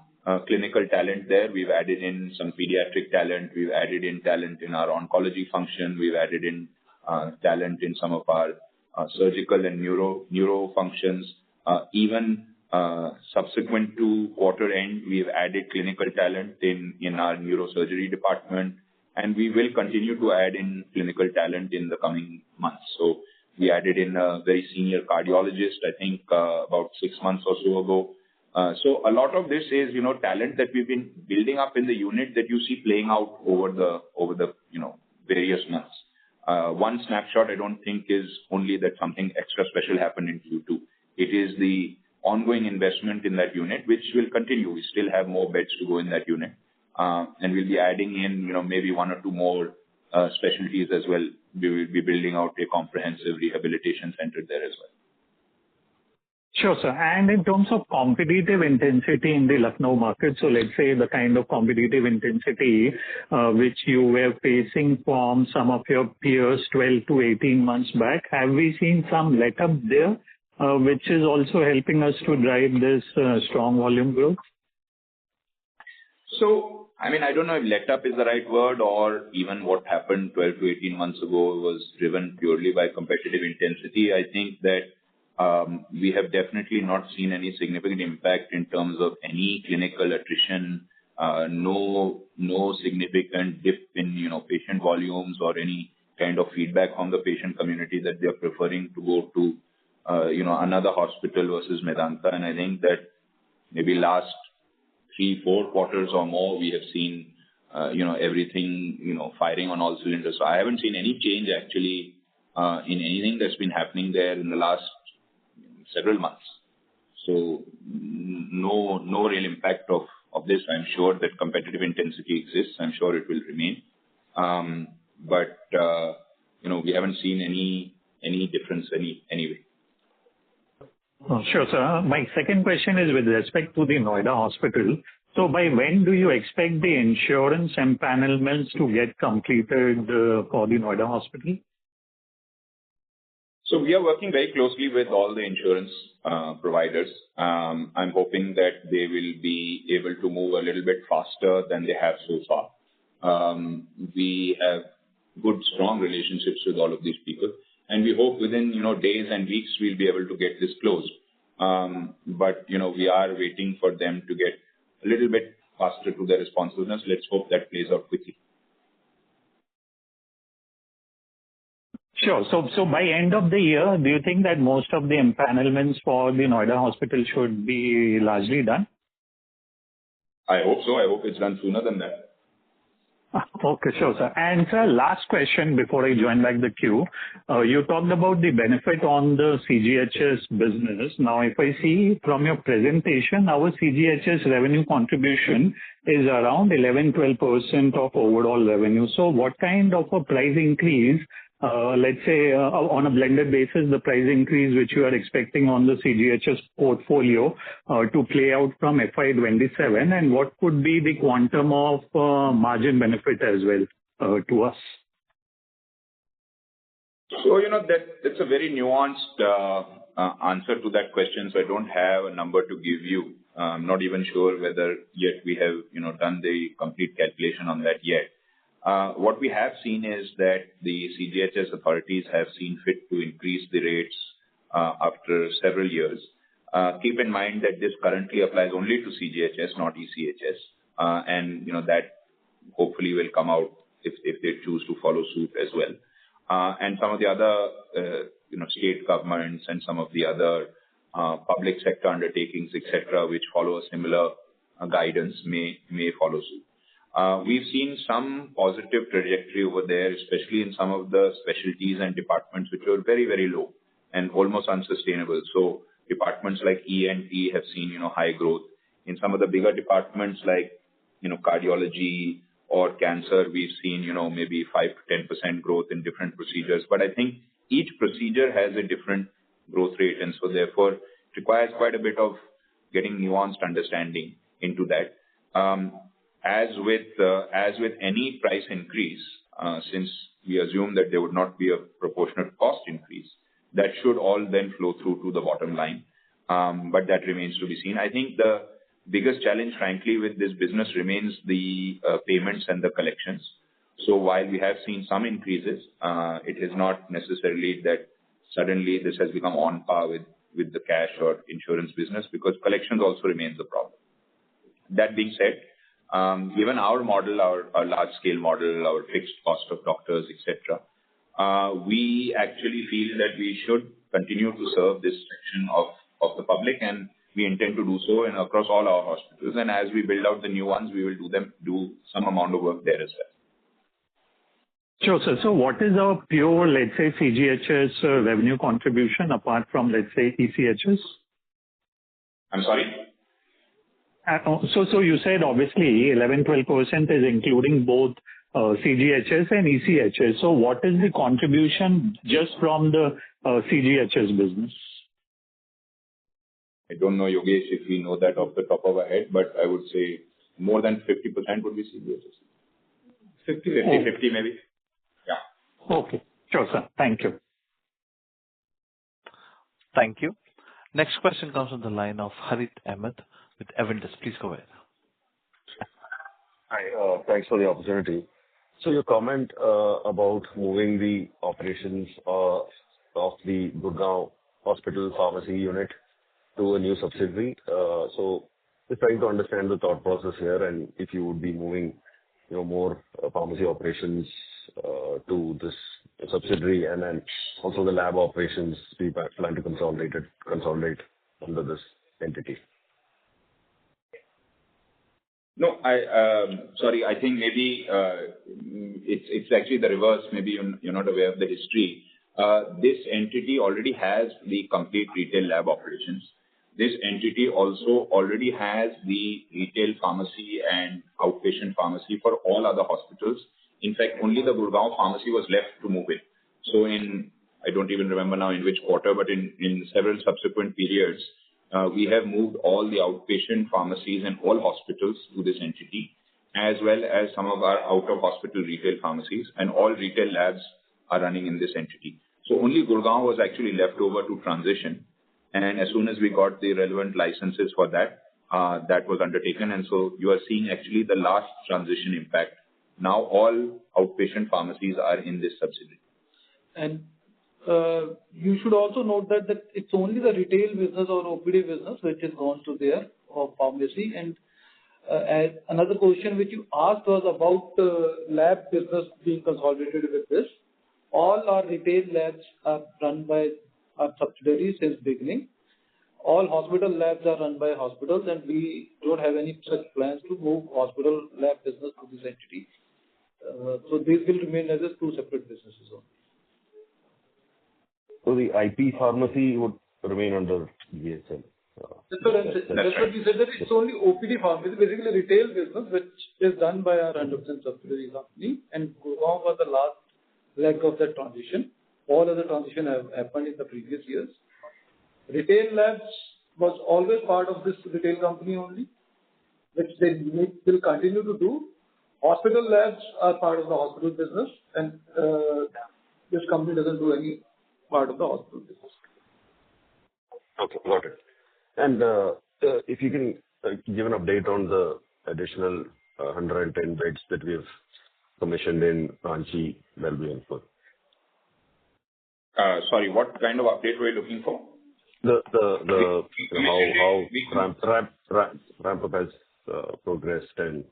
clinical talent there. We've added in some pediatric talent. We've added in talent in our oncology function. We've added in talent in some of our surgical and neuro functions. Even subsequent to quarter end, we've added clinical talent in our neurosurgery department, and we will continue to add in clinical talent in the coming months. So we added in a very senior cardiologist, I think, about 6 months or so ago. So a lot of this is, talent that we've been building up in the unit that you see playing out over the various months. One snapshot, I don't think, is only that something extra special happened in Q2. It is the ongoing investment in that unit, which will continue. We still have more beds to go in that unit. And we'll be adding in, maybe 1 or 2 more specialties as well. We will be building out a comprehensive rehabilitation center there as well. Sure, sir. And in terms of competitive intensity in the Lucknow market, so let's say the kind of competitive intensity which you were facing from some of your peers 12 to 18 months back, have we seen some let up there, which is also helping us to drive this strong volume growth? So, I don't know if let up is the right word, or even what happened 12 to 18 months ago was driven purely by competitive intensity. I think that we have definitely not seen any significant impact in terms of any clinical attrition, no significant dip in, patient volumes or any kind of feedback from the patient community that they are preferring to go to, another hospital versus Medanta. And I think that maybe last 3-4 quarters or more, we have seen, everything, firing on all cylinders. So I haven't seen any change actually in anything that's been happening there in the last several months. So no real impact of this. I'm sure that competitive intensity exists. I'm sure it will remain. But we haven't seen any difference anyway. Oh, sure, sir. My second question is with respect to the Noida hospital. So by when do you expect the insurance empanelments to get completed for the Noida hospital? So we are working very closely with all the insurance providers. I'm hoping that they will be able to move a little bit faster than they have so far. We have good, strong relationships with all of these people, and we hope within days and weeks we'll be able to get this closed. But we are waiting for them to get a little bit faster to their responsiveness. Let's hope that plays out quickly. Sure. So by end of the year, do you think that most of the empanelments for the Noida hospital should be largely done? I hope so. I hope it's done sooner than that. Okay, sure, sir. And sir, last question before I join back the queue. You talked about the benefit on the CGHS business. Now, if I see from your presentation, our CGHS revenue contribution is around 11-12% of overall revenue. So what kind of a price increase, let's say on a blended basis, the price increase which you are expecting on the CGHS portfolio to play out from FY27, and what could be the quantum of margin benefit as well to us? So, that's a very nuanced answer to that question. So I don't have a number to give you. I'm not even sure whether yet we have, done the complete calculation on that yet. What we have seen is that the CGHS authorities have seen fit to increase the rates after several years. Keep in mind that this currently applies only to CGHS, not ECHS. And, that hopefully will come out if they choose to follow suit as well. And some of the other, state governments and some of the other public sector undertakings, etc., which follow a similar guidance may follow suit. We've seen some positive trajectory over there, especially in some of the specialties and departments which were very, very low and almost unsustainable. So departments like ENT have seen, high growth. In some of the bigger departments like, cardiology or cancer, we've seen, maybe 5 to 10% growth in different procedures. But I think each procedure has a different growth rate, and so therefore it requires quite a bit of getting nuanced understanding into that. As with any price increase, since we assume that there would not be a proportionate cost increase, that should all then flow through to the bottom line. But that remains to be seen. I think the biggest challenge, frankly, with this business remains the payments and the collections. So while we have seen some increases, it is not necessarily that suddenly this has become on par with the cash or insurance business, because collections also remains a problem. That being said, given our model, our large-scale model, our fixed cost of doctors, etc., we actually feel that we should continue to serve this section of the public, and we intend to do so across all our hospitals. And as we build out the new ones, we will do some amount of work there as well. Sure, sir. So what is our pure, let's say, CGHS revenue contribution apart from, let's say, ECHS? I'm sorry? So you said obviously 11-12% is including both CGHS and ECHS. So what is the contribution just from the CGHS business? I don't know, Yogesh, if we know that off the top of our head, but I would say more than 50% would be CGHS. 50 maybe. Yeah. Okay. Sure, sir. Thank you. Thank you. Next question comes on the line of Harith Ahmed with Avendus. Please go ahead. Hi, thanks for the opportunity. So your comment about moving the operations of the Gurgaon Hospital Pharmacy Unit to a new subsidiary. So just trying to understand the thought process here, and if you would be moving, more pharmacy operations to this subsidiary, and then also the lab operations we plan to consolidate under this entity. No, sorry, I think maybe it's actually the reverse. Maybe you're not aware of the history. This entity already has the complete retail lab operations. This entity also already has the retail pharmacy and outpatient pharmacy for all other hospitals. In fact, only the Gurgaon pharmacy was left to move in. So I don't even remember now in which quarter, but in several subsequent periods, we have moved all the outpatient pharmacies in all hospitals to this entity, as well as some of our out-of-hospital retail pharmacies, and all retail labs are running in this entity. So only Gurgaon was actually left over to transition. And as soon as we got the relevant licenses for that, that was undertaken. And so you are seeing actually the last transition impact. Now all outpatient pharmacies are in this subsidiary. And you should also note that it's only the retail business or OPD business which is gone to their pharmacy. And another question which you asked was about lab business being consolidated with this. All our retail labs are run by our subsidiaries since beginning. All hospital labs are run by hospitals, and we don't have any such plans to move hospital lab business to this entity. So these will remain as two separate businesses only. So the IP pharmacy would remain under BSL. That's what we said, that it's only OPD pharmacy, basically retail business, which is done by our 100% subsidiary company, and Gurgaon was the last leg of that transition. All other transition have happened in the previous years. Retail labs was always part of this retail company only, which they will continue to do. Hospital labs are part of the hospital business, and this company doesn't do any part of the hospital business. Okay, got it. And if you can give an update on the additional 110 beds that we have commissioned in Ranchi, that'll be helpful. Sorry, what kind of update were you looking for? How ramp up has progressed and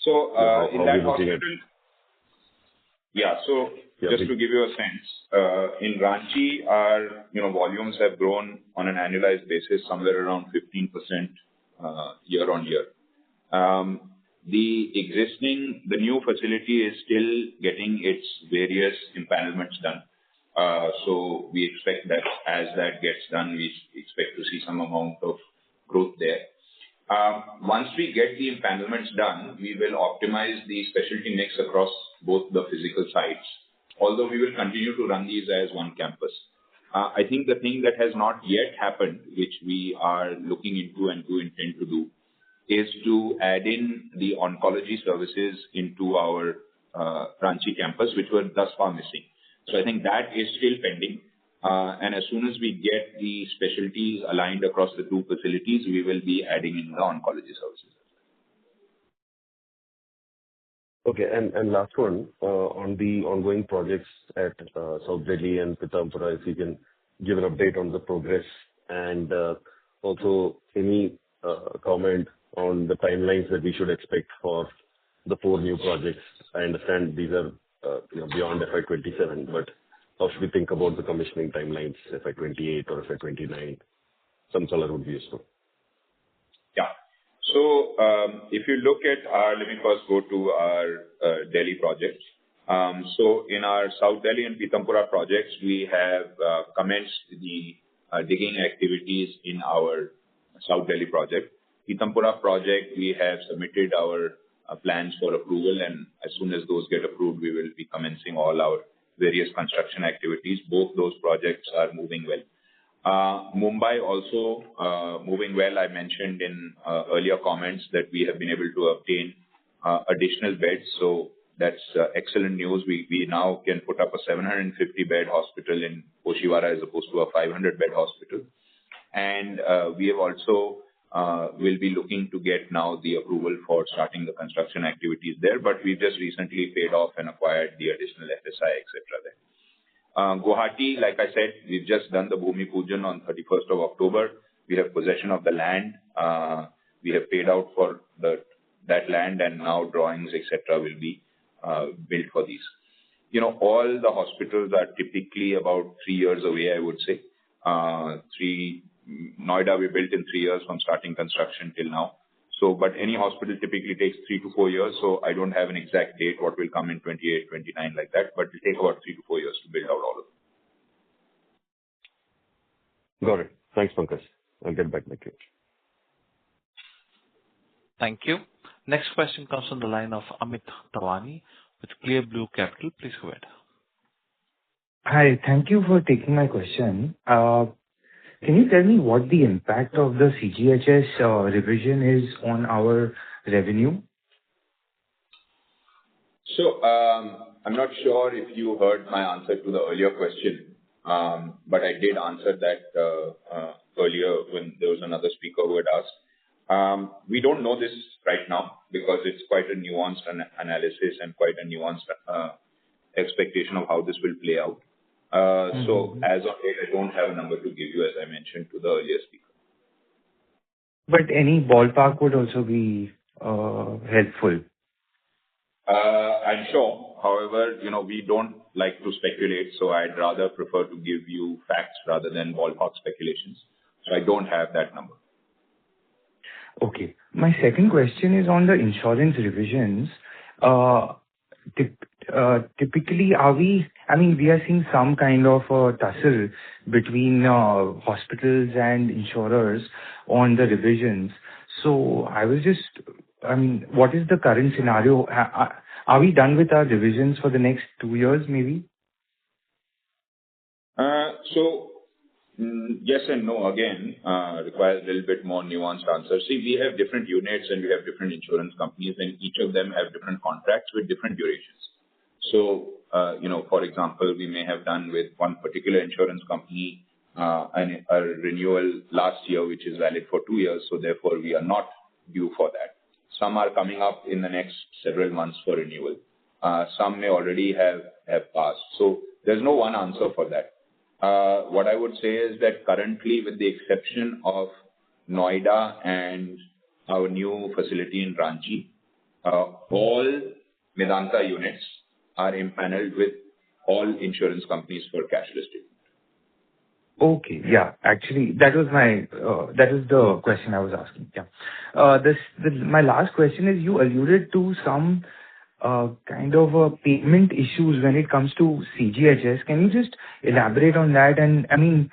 so in that hospital. Yeah, so just to give you a sense, in Ranchi, our volumes have grown on an annualized basis somewhere around 15% year on year. The new facility is still getting its various empanelments done. So we expect that as that gets done, we expect to see some amount of growth there. Once we get the empanelments done, we will optimize the specialty mix across both the physical sites, although we will continue to run these as one campus. I think the thing that has not yet happened, which we are looking into and do intend to do, is to add in the oncology services into our Ranchi campus, which were thus far missing. So I think that is still pending. And as soon as we get the specialties aligned across the two facilities, we will be adding in the oncology services. Okay, and last one, on the ongoing projects at South Delhi and Pitampura, if you can give an update on the progress and also any comment on the timelines that we should expect for the 4 new projects. I understand these are beyond FY27, but how should we think about the commissioning timelines, FY28 or FY29? Some color would be useful. Yeah. So if you look at let me first go to our Delhi projects. So in our South Delhi and Pitampura projects, we have commenced the digging activities in our South Delhi project. Pitampura project, we have submitted our plans for approval, and as soon as those get approved, we will be commencing all our various construction activities. Both those projects are moving well. Mumbai also moving well. I mentioned in earlier comments that we have been able to obtain additional beds, so that's excellent news. We now can put up a 750-bed hospital in Oshiwara as opposed to a 500-bed hospital. And we have also will be looking to get now the approval for starting the construction activities there, but we've just recently paid off and acquired the additional FSI, etc. there. Guwahati, like I said, we've just done the Bhumi Pujan on 31st of October. We have possession of the land. We have paid out for that land, and now drawings, etc. will be built for these. All the hospitals are typically about 3 years away, I would say. Noida we built in 3 years from starting construction till now. But any hospital typically takes 3 to 4 years, so I don't have an exact date what will come in 28, 29 like that, but it'll take about 3 to 4 years to build out all of them. Got it. Thanks, Pankaj. I'll get back with you. Thank you. Next question comes from the line of Amit Tawani with Clear Blue Capital. Please go ahead. Hi. Thank you for taking my question. Can you tell me what the impact of the CGHS revision is on our revenue? So, I'm not sure if you heard my answer to the earlier question, but I did answer that earlier when there was another speaker who had asked. We don't know this right now because it's quite a nuanced analysis and quite a nuanced expectation of how this will play out. So as of date, I don't have a number to give you, as I mentioned to the earlier speaker. But any ballpark would also be helpful. I'm sure. However, we don't like to speculate, so I'd rather prefer to give you facts rather than ballpark speculations. So I don't have that number. Okay. My second question is on the insurance revisions. Typically, we are seeing some kind of a tussle between hospitals and insurers on the revisions. So what is the current scenario? Are we done with our revisions for the next 2 years, maybe? Yes and no. Again, requires a little bit more nuanced answer. See, we have different units and we have different insurance companies, and each of them have different contracts with different durations. So, for example, we may have done with one particular insurance company a renewal last year, which is valid for 2 years. So therefore, we are not due for that. Some are coming up in the next several months for renewal. Some may already have passed. So there's no one answer for that. What I would say is that currently, with the exception of Noida and our new facility in Ranchi, all Medanta units are impaneled with all insurance companies for cashless treatment. Okay. Yeah. Actually, that was the question I was asking. Yeah. My last question is, you alluded to some kind of payment issues when it comes to CGHS. Can you just elaborate on that? And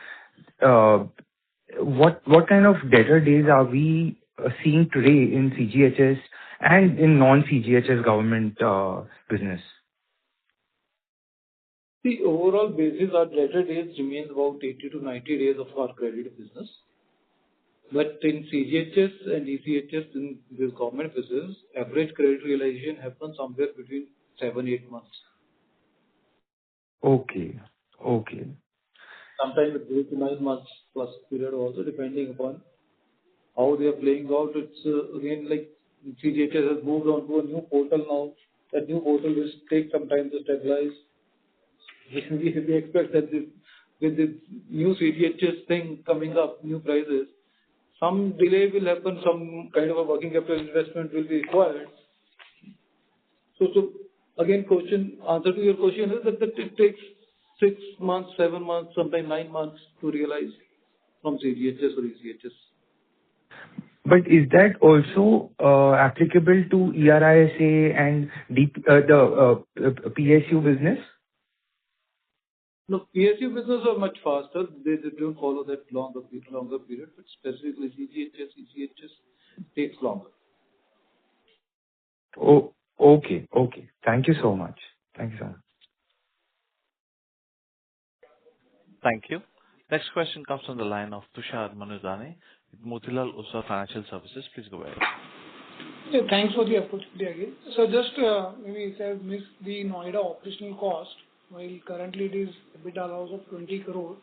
what kind of debtor days are we seeing today in CGHS and in non-CGHS government business? The overall basis, our debtor days remains about 80 to 90 days of our credit business. But in CGHS and ECHS, in this government business, average credit realization happens somewhere between 7-8 months. Okay. Sometimes it goes to 9 months plus period also, depending upon how they are playing out. It's again like CGHS has moved on to a new portal now. That new portal will take some time to stabilize. We expect that with the new CGHS thing coming up, new prices, some delay will happen, some kind of a working capital investment will be required. So again, answer to your question is that it takes 6 months, 7 months, sometimes 9 months to realize from CGHS or ECHS. But is that also applicable to ERISA and the PSU business? No, PSU business are much faster. They don't follow that longer period, but specifically CGHS, ECHS takes longer. Oh, okay. Thank you so much. Thank you. Next question comes from the line of Tushar Manudhane with Motilal Oswal Financial Services. Please go ahead. Yeah, thanks for the opportunity again. So just maybe if I missed the Noida operational cost, while currently it is EBITDA loss of 20 crore,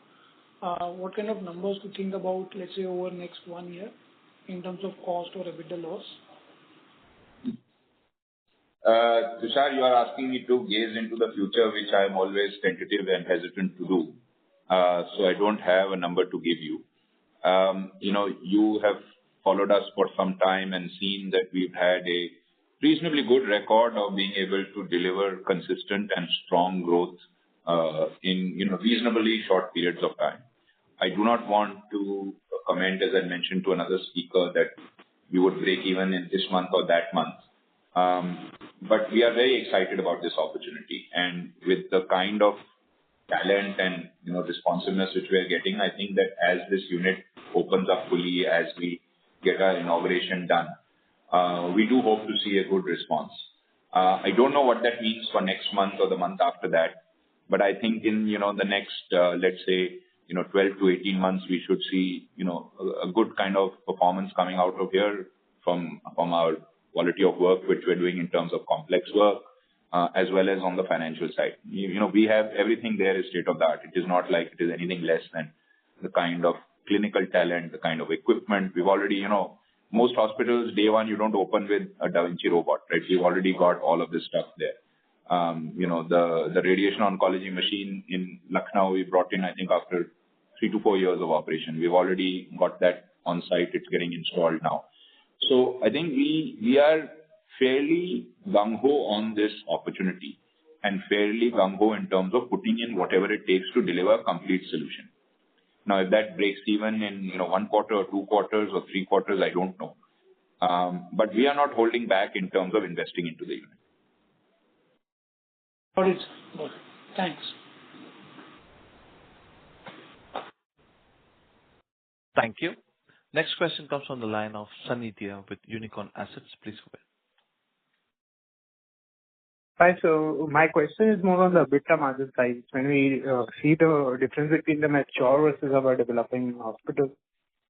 what kind of numbers to think about, let's say, over next 1 year in terms of cost or EBITDA loss? Tushar, you are asking me to gaze into the future, which I am always tentative and hesitant to do. So I don't have a number to give you. You have followed us for some time and seen that we've had a reasonably good record of being able to deliver consistent and strong growth in reasonably short periods of time. I do not want to comment, as I mentioned to another speaker, that we would break even in this month or that month. But we are very excited about this opportunity. And with the kind of talent and, responsiveness which we are getting, I think that as this unit opens up fully, as we get our inauguration done, we do hope to see a good response. I don't know what that means for next month or the month after that, but I think in, the next, let's say, 12 to 18 months, we should see, a good kind of performance coming out of here from our quality of work, which we're doing in terms of complex work, as well as on the financial side. We have everything there is state of the art. It is not like it is anything less than the kind of clinical talent, the kind of equipment. We've already, most hospitals, day one, you don't open with a Da Vinci robot, right? We've already got all of this stuff there. The radiation oncology machine in Lucknow, we brought in, I think, after 3 to 4 years of operation. We've already got that on site. It's getting installed now. So I think we are fairly gung-ho on this opportunity and fairly gung-ho in terms of putting in whatever it takes to deliver a complete solution. Now, if that breaks even in 1 quarter or 2 quarters or 3 quarters, I don't know. But we are not holding back in terms of investing into the unit. Got it. Thanks. Thank you. Next question comes from the line of Sunny Dia with Unicorn Assets. Please go ahead. Hi, so my question is more on the EBITDA margin side. When we see the difference between the mature versus our developing hospitals,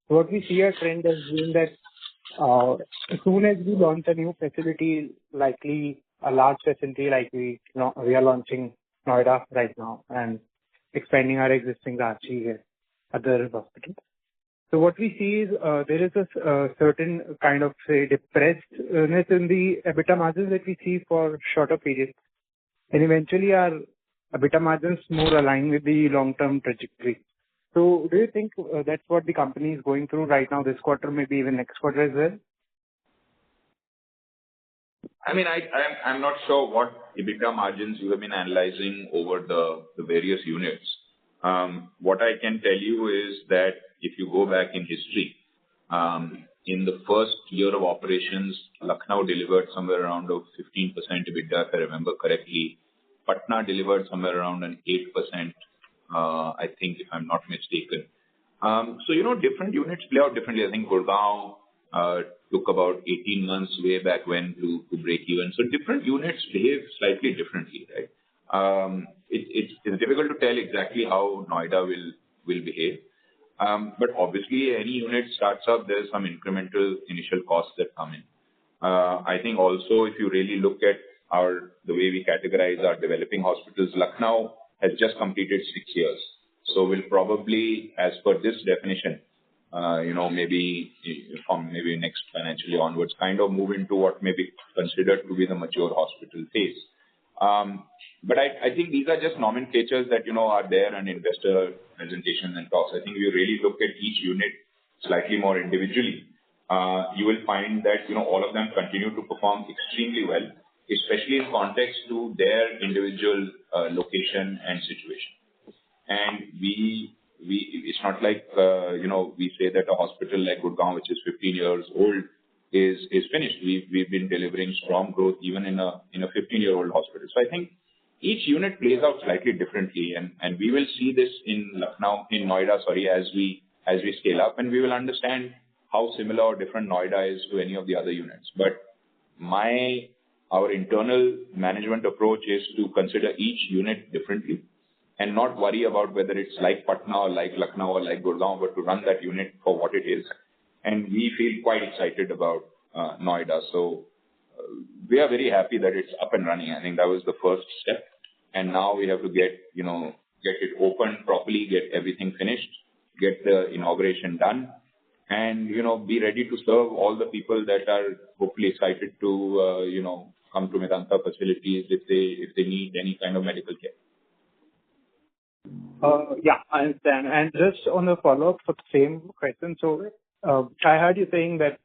what we see a trend has been that as soon as we launch a new facility, likely a large facility like we are launching Noida right now and expanding our existing Ranchi here, other hospitals. So what we see is there is a certain kind of, say, depressedness in the EBITDA margins that we see for shorter periods. And eventually our EBITDA margins more align with the long-term trajectory. So do you think that's what the company is going through right now, this quarter, maybe even next quarter as well? I mean, I'm not sure what EBITDA margins you have been analyzing over the various units. What I can tell you is that if you go back in history, in the first year of operations, Lucknow delivered somewhere around 15% EBITDA, if I remember correctly. Patna delivered somewhere around an 8%, I think, if I'm not mistaken. So, different units play out differently. I think Gurgaon took about 18 months way back when to break even. So different units behave slightly differently, right? It's difficult to tell exactly how Noida will behave. But obviously, any unit starts up, there's some incremental initial costs that come in. I think also, if you really look at the way we categorize our developing hospitals, Lucknow has just completed 6 years. So we'll probably, as per this definition, maybe from next financial year onwards, kind of move into what may be considered to be the mature hospital phase. But I think these are just nomenclatures that, are there in investor presentations and talks. I think if you really look at each unit slightly more individually, you will find that, all of them continue to perform extremely well, especially in context to their individual location and situation. And it's not like, we say that a hospital like Gurgaon, which is 15 years old, is finished. We've been delivering strong growth even in a 15-year-old hospital. So I think each unit plays out slightly differently, and we will see this in Noida, as we scale up, and we will understand how similar or different Noida is to any of the other units. But our internal management approach is to consider each unit differently and not worry about whether it's like Patna or like Lucknow or like Gurgaon, but to run that unit for what it is. And we feel quite excited about Noida. So we are very happy that it's up and running. I think that was the first step. And now we have to get it open properly, get everything finished, get the inauguration done, and, be ready to serve all the people that are hopefully excited to, come to Medanta facilities if they need any kind of medical care. Yeah, I understand. And just on the follow-up for the same question, so I heard you saying that,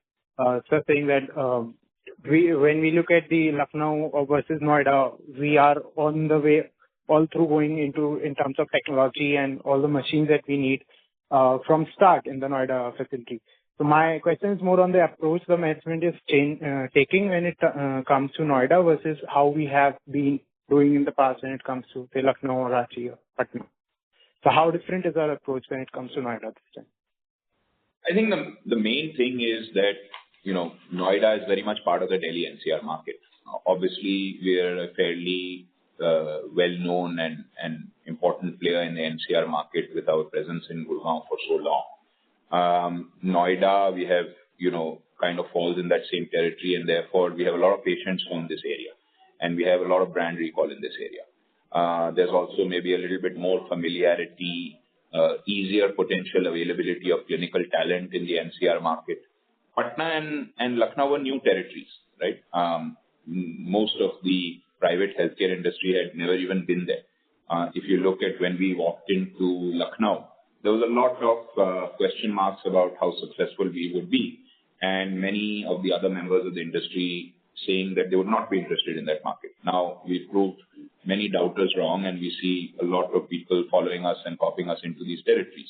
when we look at the Lucknow versus Noida, we are on the way all through going in terms of technology and all the machines that we need from start in the Noida facility. So my question is more on the approach the management is taking when it comes to Noida versus how we have been doing in the past when it comes to, say, Lucknow, Ranchi, or Patna. So how different is our approach when it comes to Noida this time? I think the main thing is that, Noida is very much part of the Delhi NCR market. Obviously, we are a fairly well-known and important player in the NCR market with our presence in Gurgaon for so long. Noida, we have, kind of falls in that same territory, and therefore we have a lot of patients from this area, and we have a lot of brand recall in this area. There's also maybe a little bit more familiarity, easier potential availability of clinical talent in the NCR market. Patna and Lucknow were new territories, right? Most of the private healthcare industry had never even been there. If you look at when we walked into Lucknow, there was a lot of question marks about how successful we would be, and many of the other members of the industry saying that they would not be interested in that market. Now, we've proved many doubters wrong, and we see a lot of people following us and copying us into these territories.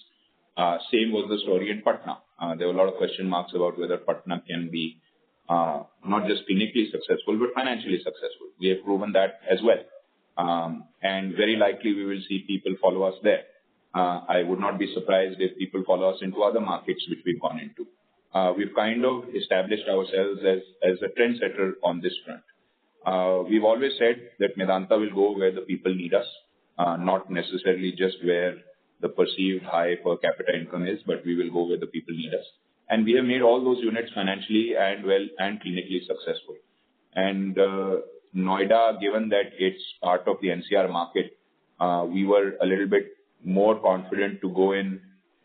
Same was the story in Patna. There were a lot of question marks about whether Patna can be not just clinically successful, but financially successful. We have proven that as well. And very likely we will see people follow us there. I would not be surprised if people follow us into other markets which we've gone into. We've kind of established ourselves as a trendsetter on this front. We've always said that Medanta will go where the people need us, not necessarily just where the perceived high per capita income is, but we will go where the people need us. And we have made all those units financially and well and clinically successful. And Noida, given that it's part of the NCR market, we were a little bit more confident to go in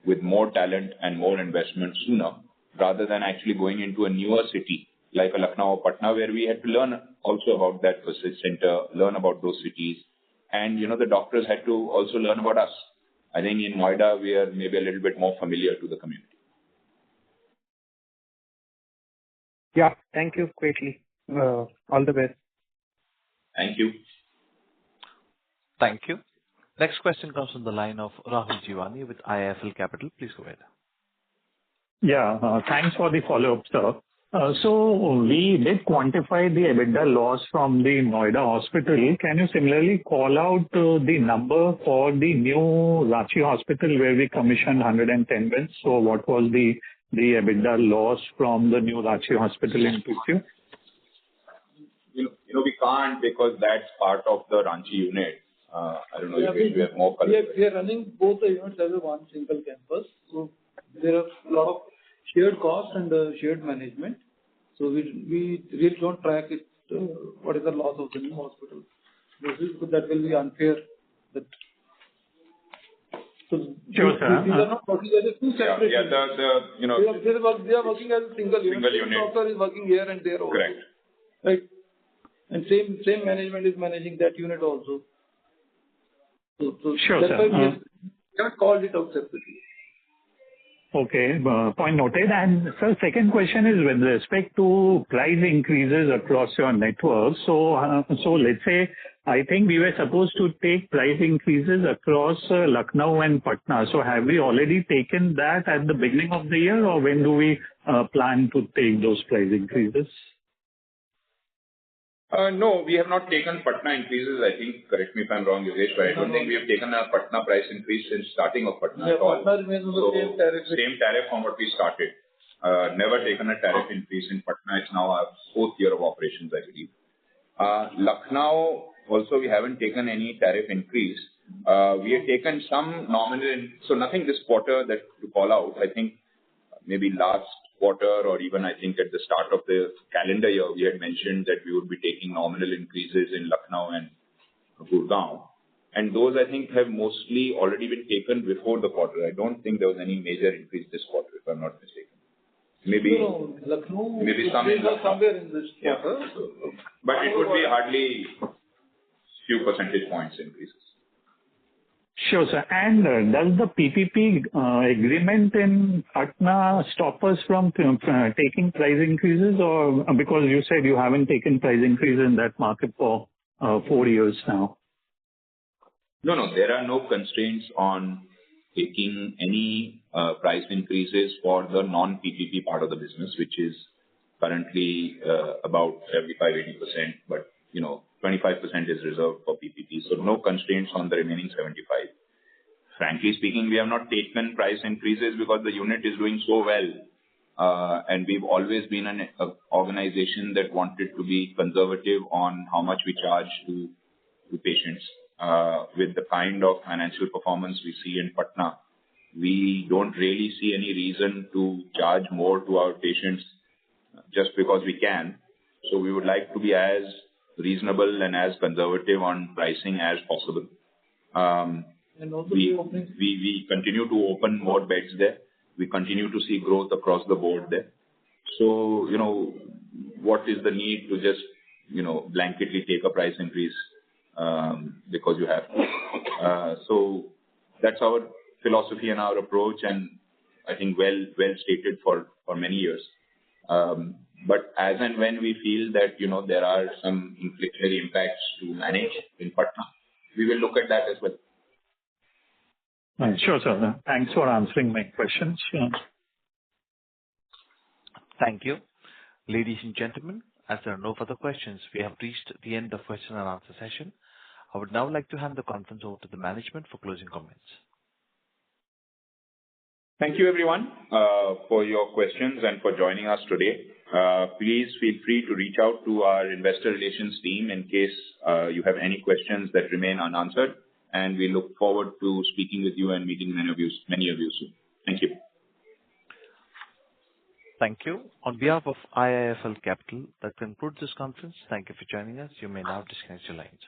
with more talent and more investment sooner, rather than actually going into a newer city like a Lucknow or Patna, where we had to learn also about that center, learn about those cities. And, the doctors had to also learn about us. I think in Noida, we are maybe a little bit more familiar to the community. Yeah, thank you greatly. All the best. Thank you. Thank you. Next question comes from the line of Rahul Jeewani with IIFL Capital. Please go ahead. Yeah, thanks for the follow-up, sir. So we did quantify the EBITDA loss from the Noida hospital. Can you similarly call out the number for the new Ranchi hospital where we commissioned 110 beds? So what was the EBITDA loss from the new Ranchi hospital in Q2? We can't, because that's part of the Ranchi unit. I don't know if you have more color. We are running both the units as a one single campus. So there are a lot of shared costs and shared management. So we really don't track it, what is the loss of the new hospital. That will be unfair. So sure, sir. These are not working as a two separate units. They are working as a single unit. The doctor is working here and there also. Correct. Right. And same management is managing that unit also. So sure, that's sir. why we have called it out separately. Okay, point noted. And sir, second question is with respect to price increases across your network. So let's say, I think we were supposed to take price increases across Lucknow and Patna. So have we already taken that at the beginning of the year, or when do we plan to take those price increases? No, we have not taken Patna increases. I think, correct me if I'm wrong, Yogesh, but I don't think we have taken a Patna price increase since starting of Patna at all. Patna remains on the same tariff. Same tariff from what we started. Never taken a tariff increase in Patna. It's now our fourth year of operations, I believe. Lucknow, also we haven't taken any tariff increase. We have taken some nominal, so nothing this quarter that to call out. I think maybe last quarter, or even I think at the start of the calendar year, we had mentioned that we would be taking nominal increases in Lucknow and Gurgaon. And those, I think, have mostly already been taken before the quarter. I don't think there was any major increase this quarter, if I'm not mistaken. Maybe Lucknow, maybe some in Lucknow. Somewhere in this quarter. Yeah. But it would be hardly few percentage points increases. Sure, sir. And does the PPP agreement in Patna stop us from taking price increases, or because you said you haven't taken price increases in that market for 4 years now? No, there are no constraints on taking any price increases for the non-PPP part of the business, which is currently about 75%-80%, but 25% is reserved for PPP. So no constraints on the remaining 75. Frankly speaking, we have not taken price increases because the unit is doing so well. And we've always been an organization that wanted to be conservative on how much we charge to patients. With the kind of financial performance we see in Patna, we don't really see any reason to charge more to our patients just because we can. So we would like to be as reasonable and as conservative on pricing as possible. And also we continue to open more beds there. We continue to see growth across the board there. So, what is the need to just, blanketly take a price increase because you have to? So that's our philosophy and our approach, and I think well stated for many years. But as and when we feel that, there are some inflationary impacts to manage in Patna, we will look at that as well. Sure, sir. Thanks for answering my questions. Thank you. Ladies and gentlemen, as there are no further questions, we have reached the end of question and answer session. I would now like to hand the conference over to the management for closing comments. Thank you, everyone, for your questions and for joining us today. Please feel free to reach out to our investor relations team in case you have any questions that remain unanswered. And we look forward to speaking with you and meeting many of you soon. Thank you. Thank you. On behalf of IIFL Capital, that concludes this conference. Thank you for joining us. You may now disconnect your lines.